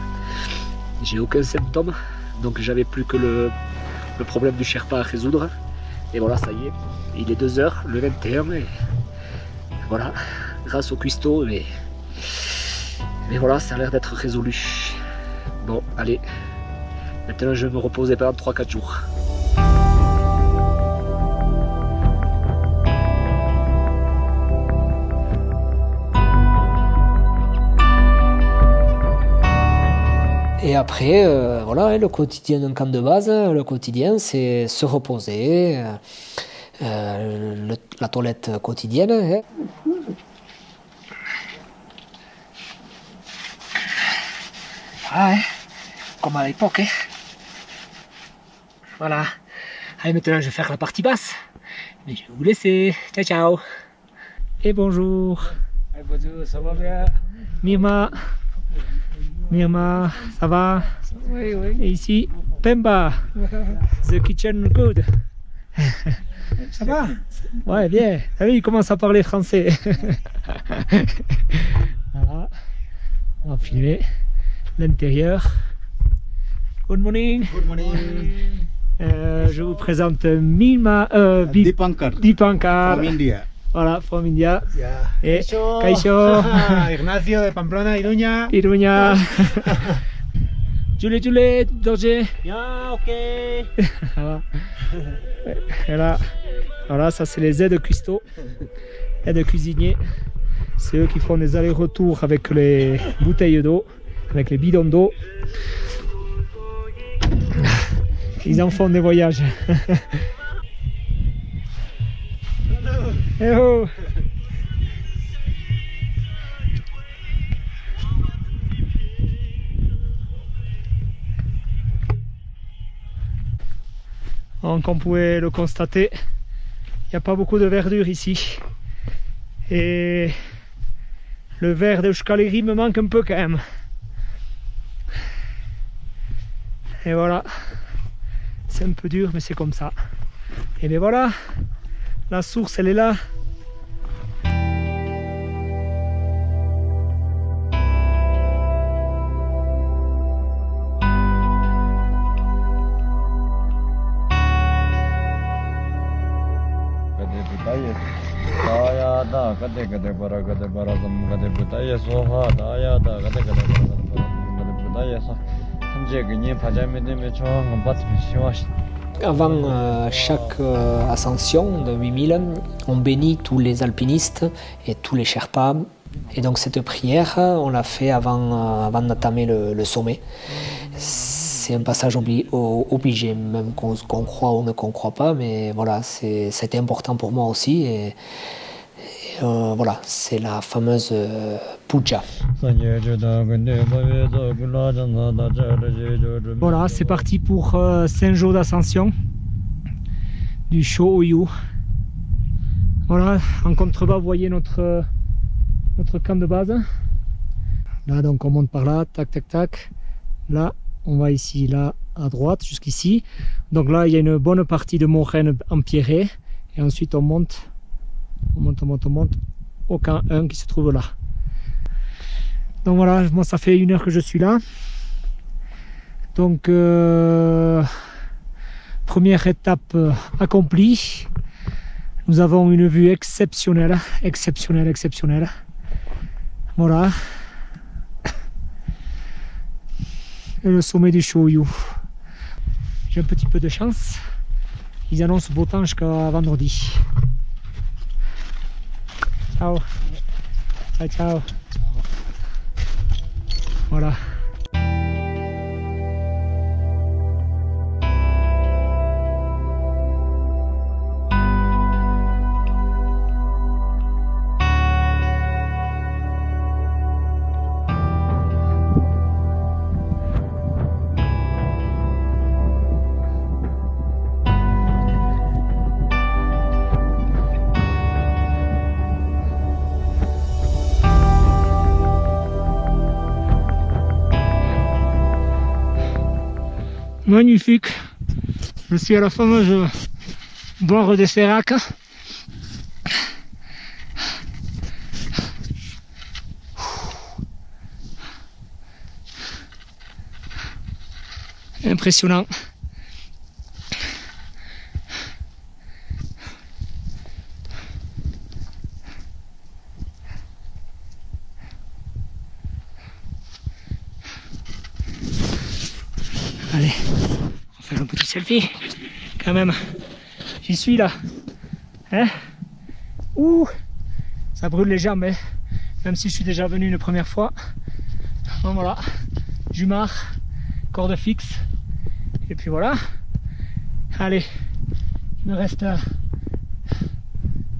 J'ai aucun symptôme, donc j'avais plus que le problème du Sherpa à résoudre. Et voilà, ça y est, il est 2 heures, le 21, et voilà, grâce au cuistot, mais voilà, ça a l'air d'être résolu. Bon, allez, maintenant je vais me reposer pendant 3-4 jours. Et après, voilà, le quotidien d'un camp de base, le quotidien, c'est se reposer, la toilette quotidienne. Hein. Ah, comme à l'époque. Hein. Voilà. Allez, maintenant, je vais faire la partie basse. Mais je vais vous laisser. Ciao, ciao. Et bonjour. Bonjour, ça va bien? Mirma, ça va? Oui, oui. Et ici, Pemba, the kitchen good. Ça va? Ouais, bien. Ah oui, il commence à parler français. Voilà. On va filmer l'intérieur. Good morning. Good morning. Je vous présente Mirma, Dipankar. From India. Voilà, from India. Yeah. Et Kaisho. Ignacio de Pamplona, Iruña. Iruña. Jule, Dorje. Yeah, ok. Voilà. Voilà, ça c'est les aides cuistots, aides cuisiniers. C'est eux qui font des allers-retours avec les bouteilles d'eau, avec les bidons d'eau. Ils en font des voyages. Hello. Donc, comme vous pouvez le constater, il n'y a pas beaucoup de verdure ici. Et le vert de Scaleri me manque un peu quand même. Et voilà. C'est un peu dur, mais c'est comme ça. Et bien voilà. La source, elle est là. Avant chaque ascension de 8000, on bénit tous les alpinistes et tous les Sherpas. Et donc cette prière, on l'a fait avant d'entamer le sommet. C'est un passage obligé, même qu'on croit ou ne qu'on croit pas, mais voilà, c'était important pour moi aussi. Et voilà, c'est la fameuse puja. Voilà, c'est parti pour 5 jours d'ascension. du Shōyu. Voilà, en contrebas, vous voyez notre camp de base. Là, donc on monte par là, tac, tac, tac. Là, on va ici, là, à droite, jusqu'ici. Donc là, il y a une bonne partie de moraine empierrée. Et ensuite, on monte au camp 1 qui se trouve là. Donc voilà, moi, ça fait 1 heure que je suis là. Donc, première étape accomplie. Nous avons une vue exceptionnelle, exceptionnelle, exceptionnelle. Voilà. Et le sommet du Shōyu. J'ai un petit peu de chance. Ils annoncent beau temps jusqu'à vendredi. Ciao. Ciao, ciao. Voilà. Magnifique. Je suis à la fameuse bord des Séracs. Impressionnant. Allez, on va faire un petit selfie, quand même. J'y suis là. Hein? Ouh, ça brûle les jambes, hein? Même si je suis déjà venu une première fois. Donc voilà, Jumar, corde fixe. Et puis voilà. Allez, il me reste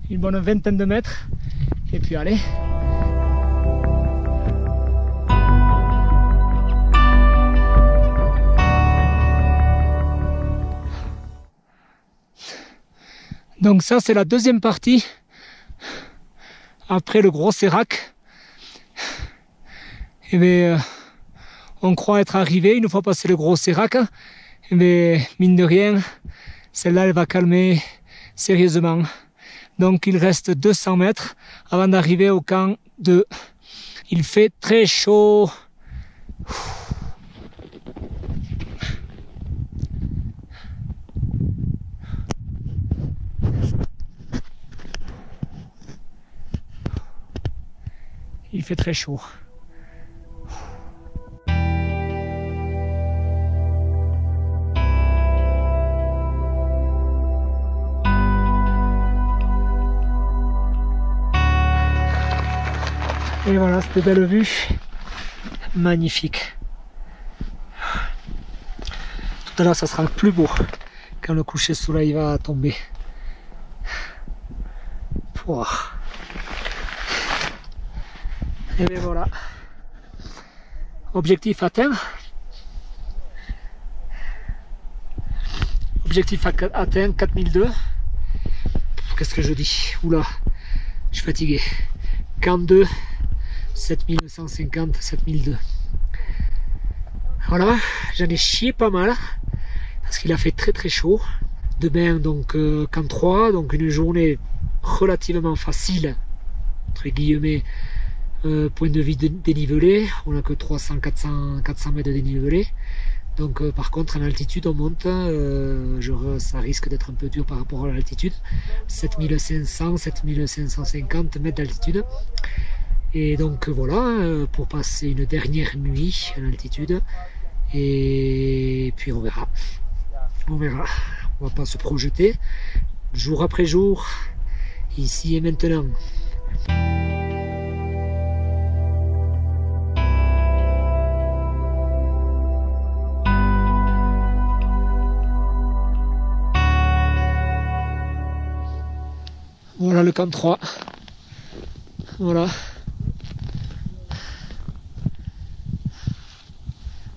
une bonne vingtaine de mètres. Et puis allez. Donc ça c'est la deuxième partie après le gros sérac. Et bien, on croit être arrivé une fois passé le gros sérac, mais mine de rien, celle-là elle va calmer sérieusement. Donc il reste 200 mètres avant d'arriver au camp 2. Il fait très chaud. Il fait très chaud. Et voilà, cette belle vue. Magnifique. Tout à l'heure, ça sera plus beau quand le coucher de soleil va tomber. Wow. Et bien voilà, objectif atteint. Objectif atteint, 4002. Qu'est-ce que je dis? Oula, je suis fatigué. Camp 2, 7150, 7002. Voilà, j'en ai chié pas mal parce qu'il a fait très très chaud. Demain donc camp 3, donc une journée relativement facile entre guillemets. Point de vue dénivelé, on n'a que 300-400 mètres de dénivelé. Donc par contre en altitude on monte, ça risque d'être un peu dur par rapport à l'altitude. 7500-7550 mètres d'altitude. Et donc voilà, pour passer une dernière nuit à l'altitude. Et puis on verra. On verra. On va pas se projeter. Jour après jour, ici et maintenant. Voilà le camp 3. Voilà.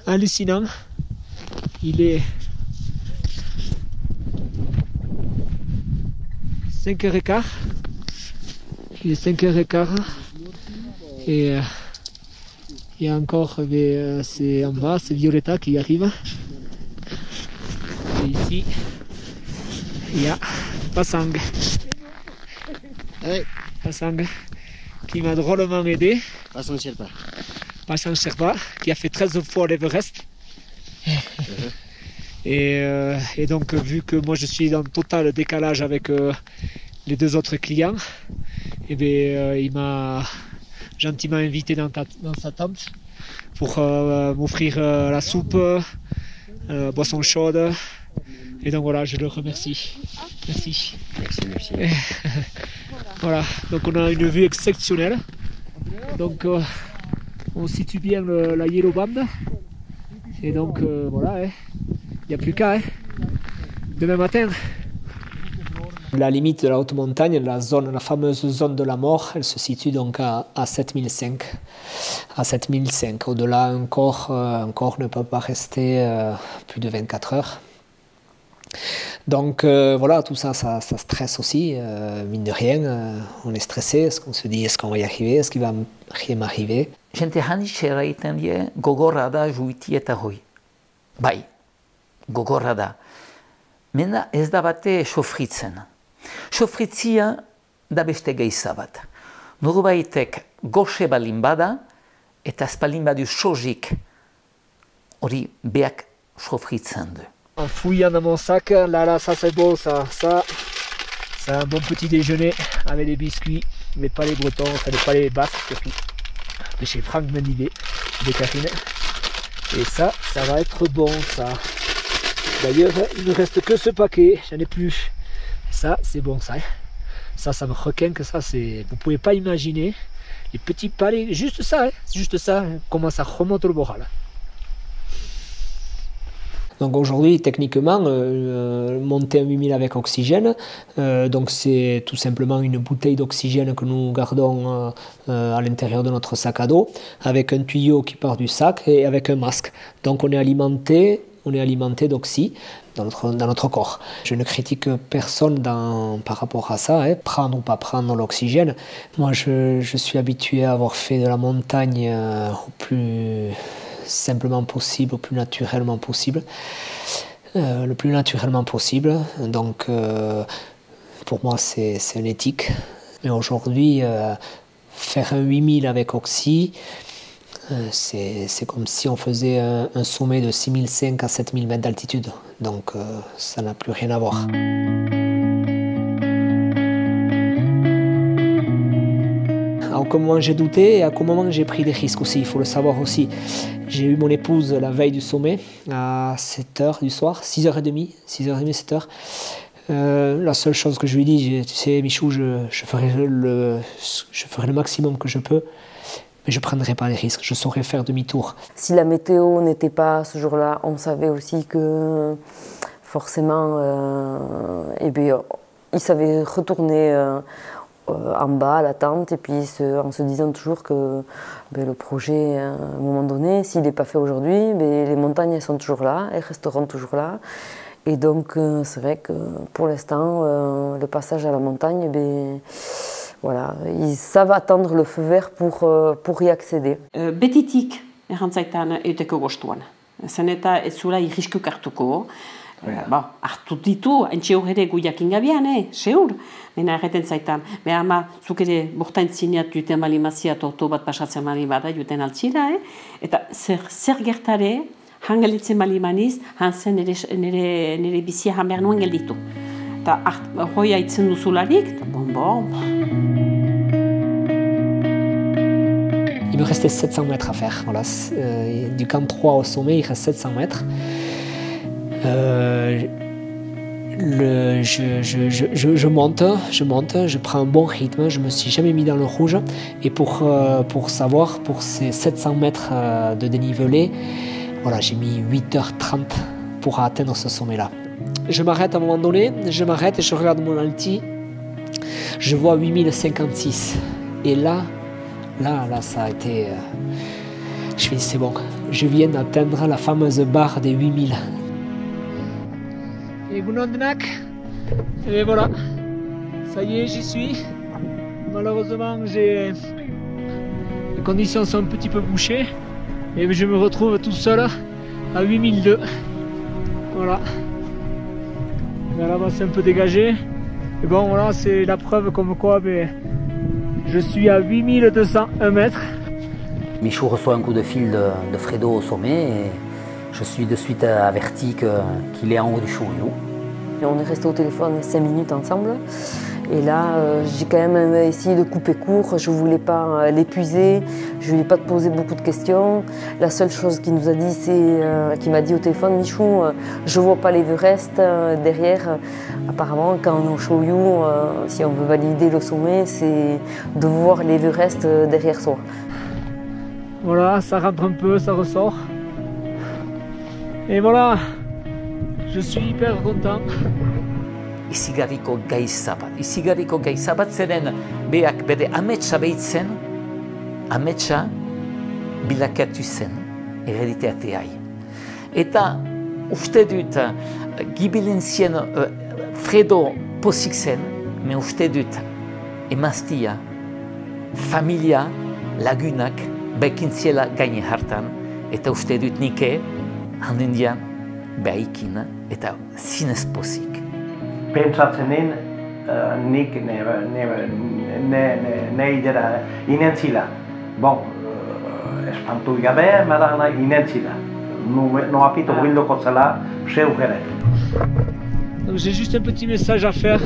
Hallucinant. Il est 5h15. Il est 5h15. Et il y a encore, c'est en bas, c'est Violetta qui arrive. Et ici, il y a Pasang. Pasang qui m'a drôlement aidé. Pasang Sherpa. Pasang Sherpa qui a fait 13 fois l'Everest. Et donc vu que moi je suis en total décalage avec les deux autres clients, et bien, il m'a gentiment invité dans sa tente pour m'offrir la soupe, boisson chaude. Et donc voilà, je le remercie. Merci. Merci. Voilà, donc on a une vue exceptionnelle. Donc on situe bien la Yellow Band. Et donc voilà, il n'y a plus qu'à. Demain matin. La limite de la haute montagne, la fameuse zone de la mort, elle se situe donc à 7005. À 7005. Au-delà, un corps ne peut pas rester plus de 24 heures. Donc voilà, tout ça, ça stresse aussi, mine de rien. On est stressé, est-ce qu'on se dit, est-ce qu'on va y arriver, est-ce qu'il va rien m'arriver? Jente hanitxera egiten die, gogorra da juiti eta hoi. Bai, gogorra da. Mena ez da bate sofritzen. Sofritzia da beste geiza bat. Norbaitek goxe balin bada, eta ez balin badu sojik hori beak sofritzen du. En fouillant dans mon sac, là, ça c'est beau, ça c'est un bon petit déjeuner avec des biscuits, mais pas les bretons, enfin pas les basques surtout, de chez Franck Mendivet, des Karine. Et ça va être bon, ça. D'ailleurs, il ne reste que ce paquet, j'en ai plus. Ça, c'est bon, ça. Ça me requinque, ça, c'est... Vous pouvez pas imaginer les petits palais, juste ça, c'est juste ça, comment ça remonte le moral. Donc aujourd'hui, techniquement, monter un 8000 avec oxygène, donc c'est tout simplement une bouteille d'oxygène que nous gardons à l'intérieur de notre sac à dos, avec un tuyau qui part du sac et avec un masque. Donc on est alimenté d'oxy dans notre corps. Je ne critique personne par rapport à ça, prendre ou pas prendre l'oxygène. Moi, je suis habitué à avoir fait de la montagne au plus simplement possible, au plus naturellement possible, le plus naturellement possible. Donc pour moi c'est une éthique. Mais aujourd'hui faire un 8000 avec oxy, c'est comme si on faisait un sommet de 6005 à 7000 mètres d'altitude. Donc ça n'a plus rien à voir. À aucun moment j'ai douté et à aucun moment j'ai pris des risques aussi, il faut le savoir aussi. J'ai eu mon épouse la veille du sommet à 7h du soir, 6h30, 7h. La seule chose que je lui ai dit, tu sais Michou, je ferai le maximum que je peux, mais je ne prendrai pas les risques, je saurais faire demi-tour. Si la météo n'était pas ce jour-là, on savait aussi que forcément, il savait retourner en bas à la tente, et puis en se disant toujours que le projet, à un moment donné, s'il n'est pas fait aujourd'hui, les montagnes elles sont toujours là, elles resteront toujours là. Et donc c'est vrai que pour l'instant, le passage à la montagne, voilà, ils savent attendre le feu vert pour y accéder. Betitik errantzaitan euteko gostuan. Zen eta ez zula irriskuk hartuko. Hartu ditu, haintxe ere gu jakin gabian, seur. Baina erreten zaitan, ama zuk ere bortain zineat juten bali maziat auto bat pasatzen bali bada juten altzira, eta zer gertare, hangelitzen bali maniz, hanzen nire bizia hanber nuen gelditu. Eta hoi haitzen duzularik, eta bon. Il me restait 700 mètres à faire. Voilà. Du camp 3 au sommet, il reste 700 mètres. Je monte, je prends un bon rythme, je me suis jamais mis dans le rouge. Et pour savoir, pour ces 700 mètres de dénivelé, voilà, j'ai mis 8h30 pour atteindre ce sommet-là. Je m'arrête à un moment donné, je m'arrête et je regarde mon alti. Je vois 8056. Et là, ça a été... je me dis, c'est bon, je viens d'atteindre la fameuse barre des 8000. Et voilà, Ça y est, j'y suis. Malheureusement, les conditions sont un petit peu bouchées et je me retrouve tout seul à 8002. Voilà. Là-bas, c'est un peu dégagé. Et bon, voilà, c'est la preuve comme quoi je suis à 8201 mètres. Michou reçoit un coup de fil de Fredo au sommet et je suis de suite averti qu'il est en haut du Chouyou. On est resté au téléphone 5 minutes ensemble. Et là, j'ai quand même essayé de couper court. Je ne voulais pas l'épuiser, je ne voulais pas te poser beaucoup de questions. La seule chose qu'il nous a dit, c'est qu'il m'a dit au téléphone, Michou, je ne vois pas l'Everest derrière. Apparemment, quand on est au Chouyou, si on veut valider le sommet, c'est de voir l'Everest derrière soi. Voilà, ça rentre un peu, ça ressort. Et voilà, je suis hyper content. Izigarriko Gaiza bat. Izigarriko Gaiza bat zeren beak bere ametsa behitzen, ametsa bilakatu zen hereditateai. Eta uste dut gibilen zien Fredo pozik zen, me uste dut emaztia, familia, lagunak bekin ziela gaine hartan, eta uste dut nike handian behikin eta zinez pozik. Pentsatzen nik idera inentzila. Bon, espantu gabe, marana inentzila. No apito bildoko zela, seu gere. Donc j'ai juste un petit message à faire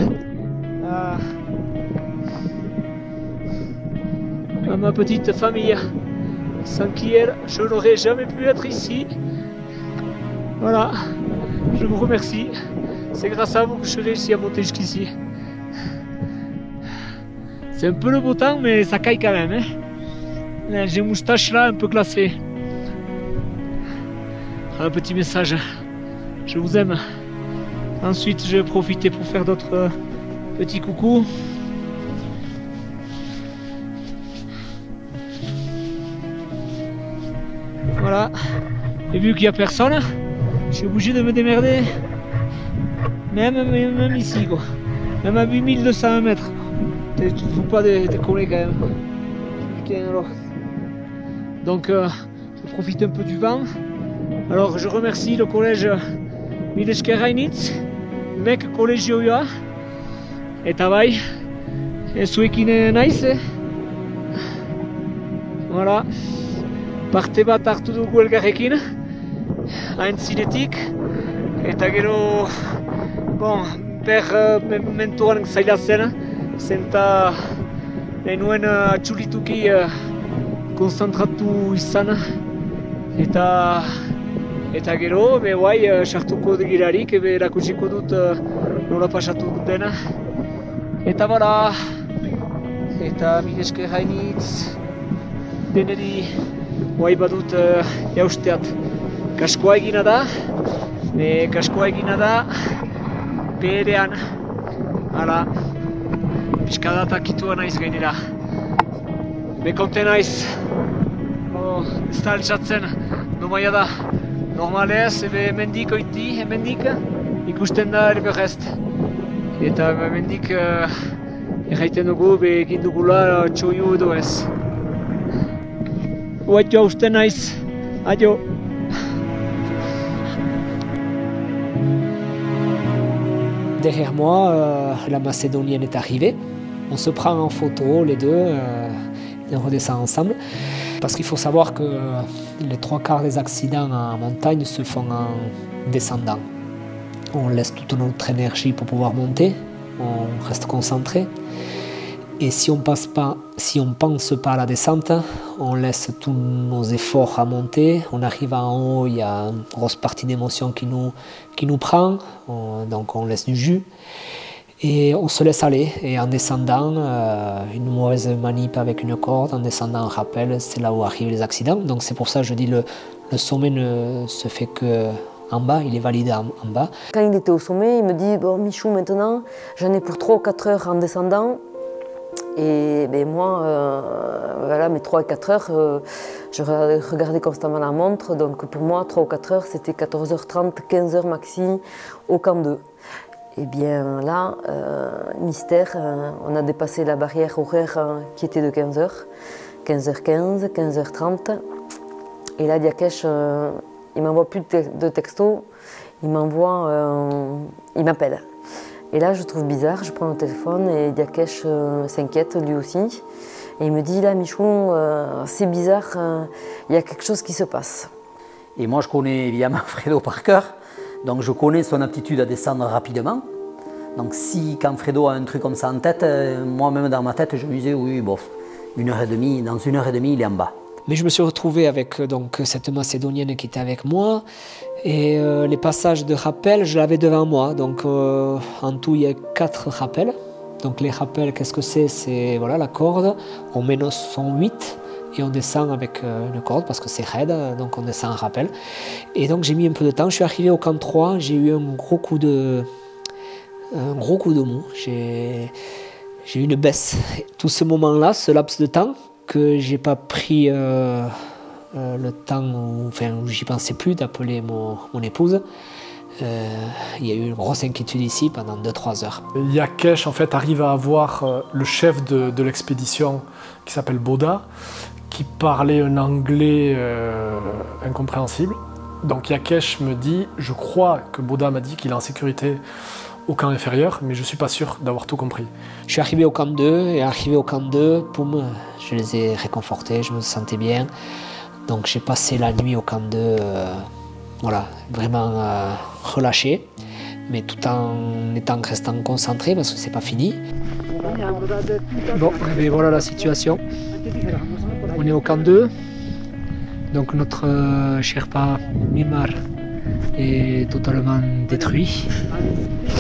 à ma petite famille, sans qui je n'aurais jamais pu être ici. Voilà, je vous remercie. C'est grâce à vous que je réussis à monter jusqu'ici. C'est un peu le beau temps, mais ça caille quand même. Hein. J'ai une moustache là un peu glacée. Un petit message. Je vous aime. Ensuite, je vais profiter pour faire d'autres petits coucous. Voilà. Et vu qu'il n'y a personne, je suis obligé de me démerder. Même ici, quoi. Même à 8201 mètres. Tu ne fous pas décoller quand même. Putain, alors. Donc, je profite un peu du vent. Alors, je remercie le collège Mileške Rainitz, Mek Kolegioa, eta bai, zuekin naiz. Voilà. Parte bat hartu dugu elgarrekin, aintzinetik, eta gero, bon, mentuan zaila zen, zenta nuen atxulituki konzentratu izan, eta gero, bai, sartuko digirarik, erakutsiko dut nola pasatu dutena. Eta bara, eta Mileške Rainitz, deneri, bai badut jausteat. Kaskoa egina da, berean, hala, piskadatak itua naiz gainera. Bekonte naiz, ez da altsatzen, nomaia da. Normalez, hemendik oiti, hemendik ikusten da Everest. Eta hemendik erraiten dugu, egin dugula Chouyou edo ez. Oaitio uste naiz, adio! Derrière moi, la Macédonienne est arrivée. On se prend en photo, les deux, et on redescend ensemble. Parce qu'il faut savoir que les 3/4 des accidents en montagne se font en descendant. On laisse toute notre énergie pour pouvoir monter, on reste concentré. Et si on pense pas à la descente, on laisse tous nos efforts à monter. On arrive en haut, il y a une grosse partie d'émotion qui nous prend, donc on laisse du jus. Et on se laisse aller. Et en descendant, une mauvaise manip avec une corde, en descendant un rappel, c'est là où arrivent les accidents. Donc c'est pour ça que je dis le sommet ne se fait que en bas, il est validé en bas. Quand il était au sommet, il me dit bon, Michou, maintenant, j'en ai pour 3 ou 4 heures en descendant. Et moi, voilà, mes 3 et 4 heures, je regardais constamment la montre. Donc pour moi, 3 ou 4 heures, c'était 14h30, 15h maxi au camp 2. Et bien là, mystère, on a dépassé la barrière horaire qui était de 15h, 15h15, 15h30. Et là, Diakesh, il m'envoie plus de textos, il m'appelle. Et là, je trouve bizarre, je prends le téléphone et Diakesh s'inquiète lui aussi. Et il me dit, là, Michou, c'est bizarre, il y a quelque chose qui se passe. Et moi, je connais évidemment Fredo par cœur, donc je connais son aptitude à descendre rapidement. Donc quand Fredo a un truc comme ça en tête, moi-même dans ma tête, je me disais, oui, bon, dans 1h30, il est en bas. Mais je me suis retrouvé avec donc, cette Macédonienne qui était avec moi. Et les passages de rappel, je l'avais devant moi. Donc en tout, il y a 4 rappels. Donc les rappels, qu'est-ce que c'est? C'est voilà, la corde, on met nos son 8 et on descend avec une corde parce que c'est raide, donc on descend en rappel. Et donc j'ai mis un peu de temps, je suis arrivé au camp 3, j'ai eu un gros coup de mou, j'ai eu une baisse. Tout ce moment-là, ce laps de temps, que j'ai pas pris le temps où j'y pensais plus d'appeler mon épouse. Il y a eu une grosse inquiétude ici pendant 2-3 heures. Diakesh en fait arrive à avoir le chef de l'expédition qui s'appelle Boda, qui parlait un anglais incompréhensible. Donc Diakesh me dit, je crois que Boda m'a dit qu'il est en sécurité au camp inférieur, mais je ne suis pas sûr d'avoir tout compris. Je suis arrivé au camp 2, et arrivé au camp 2, je les ai réconfortés, je me sentais bien. Donc j'ai passé la nuit au camp 2, voilà, vraiment relâché, mais tout en restant concentré parce que c'est pas fini. Bon, et voilà la situation. On est au camp 2, donc notre Sherpa Mimar est totalement détruit.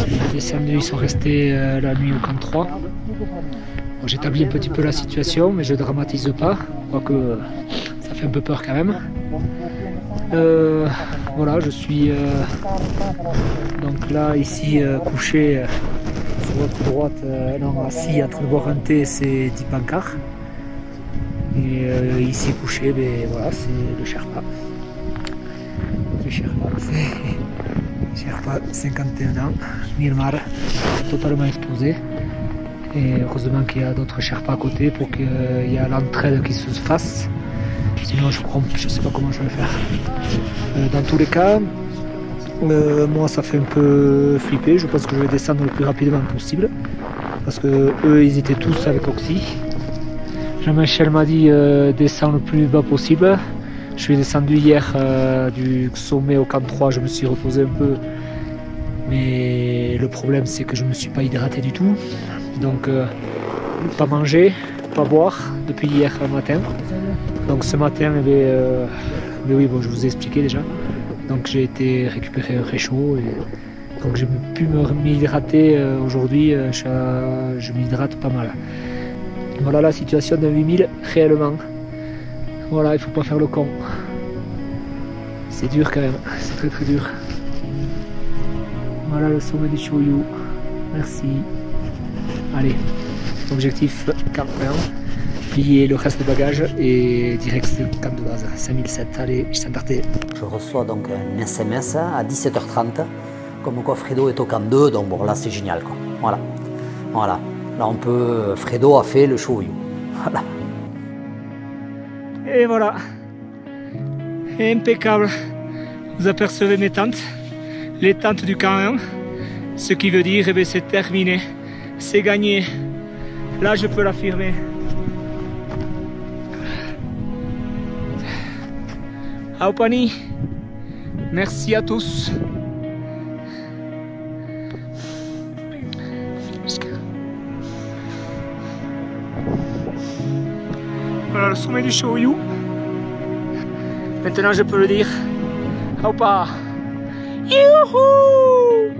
Les descendus, ils sont restés la nuit au camp 3. Bon, j'établis un petit peu la situation, mais je ne dramatise pas, quoique ça fait un peu peur quand même. Voilà, je suis donc là, ici, couché sur votre droite, non, assis en train de boire un thé, c'est Dipankar. Et ici couché, ben, voilà, c'est le Sherpa. Le Sherpa, c'est Sherpa, 51 ans, Myanmar, totalement exposé. Et heureusement qu'il y a d'autres Sherpas à côté pour qu'il y ait l'entraide qui se fasse. Sinon je ne sais pas comment je vais faire. Dans tous les cas, moi ça fait un peu flipper. Je pense que je vais descendre le plus rapidement possible. Parce que eux ils étaient tous avec Oxy. Jean-Michel m'a dit descendre le plus bas possible. Je suis descendu hier du sommet au camp 3, je me suis reposé un peu. Mais le problème c'est que je ne me suis pas hydraté du tout. Donc pas manger, pas boire depuis hier matin. Donc ce matin, mais oui, bon, je vous ai expliqué déjà. Donc j'ai été récupérer un réchaud et donc j'ai pu m'hydrater aujourd'hui. Je m'hydrate pas mal. Voilà la situation de 8000 réellement. Voilà, il faut pas faire le con. C'est dur quand même, c'est très très dur. Voilà le sommet du Chouyou. Merci. Allez, objectif camp 1. Plier le reste des bagages et direct camp de base, 5007. Allez, je suis parti. Je reçois donc un SMS à 17h30, comme quoi Fredo est au camp 2, donc bon là c'est génial quoi. Voilà. Voilà. Là on peut. Fredo a fait le Chouyou. Voilà. Et voilà. Impeccable. Vous apercevez mes tentes, les tentes du camp 1. Ce qui veut dire que c'est terminé. C'est gagné. Là je peux l'affirmer. Aupani, merci à tous. Voilà le sommet du Chouyou. Maintenant je peux le dire. Aupa. Youhou!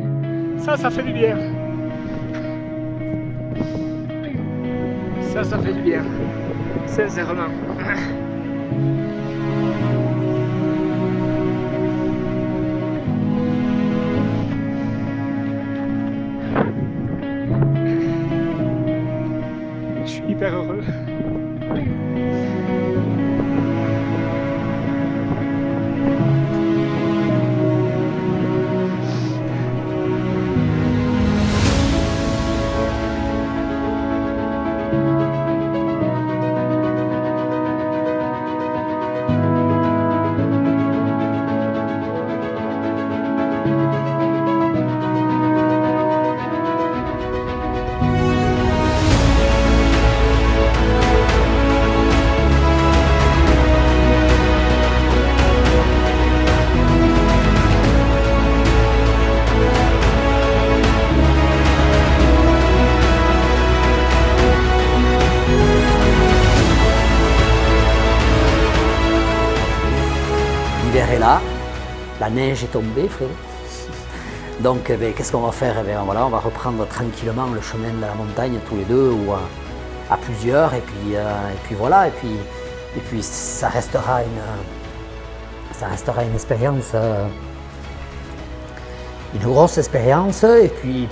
Ça fait du bien. Ça fait du bien. Sincèrement. Je suis hyper heureux. La neige est tombée, Fredo. Donc, qu'est-ce qu'on va faire? Voilà, on va reprendre tranquillement le chemin de la montagne tous les deux ou à plusieurs. Et puis voilà. Et puis ça restera une expérience, une grosse expérience. Et puis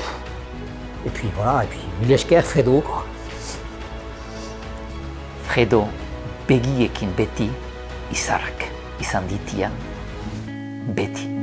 voilà. Et puis Mileshker, Fredo. Fredo, begiekin beti izarrak izan ditian beti.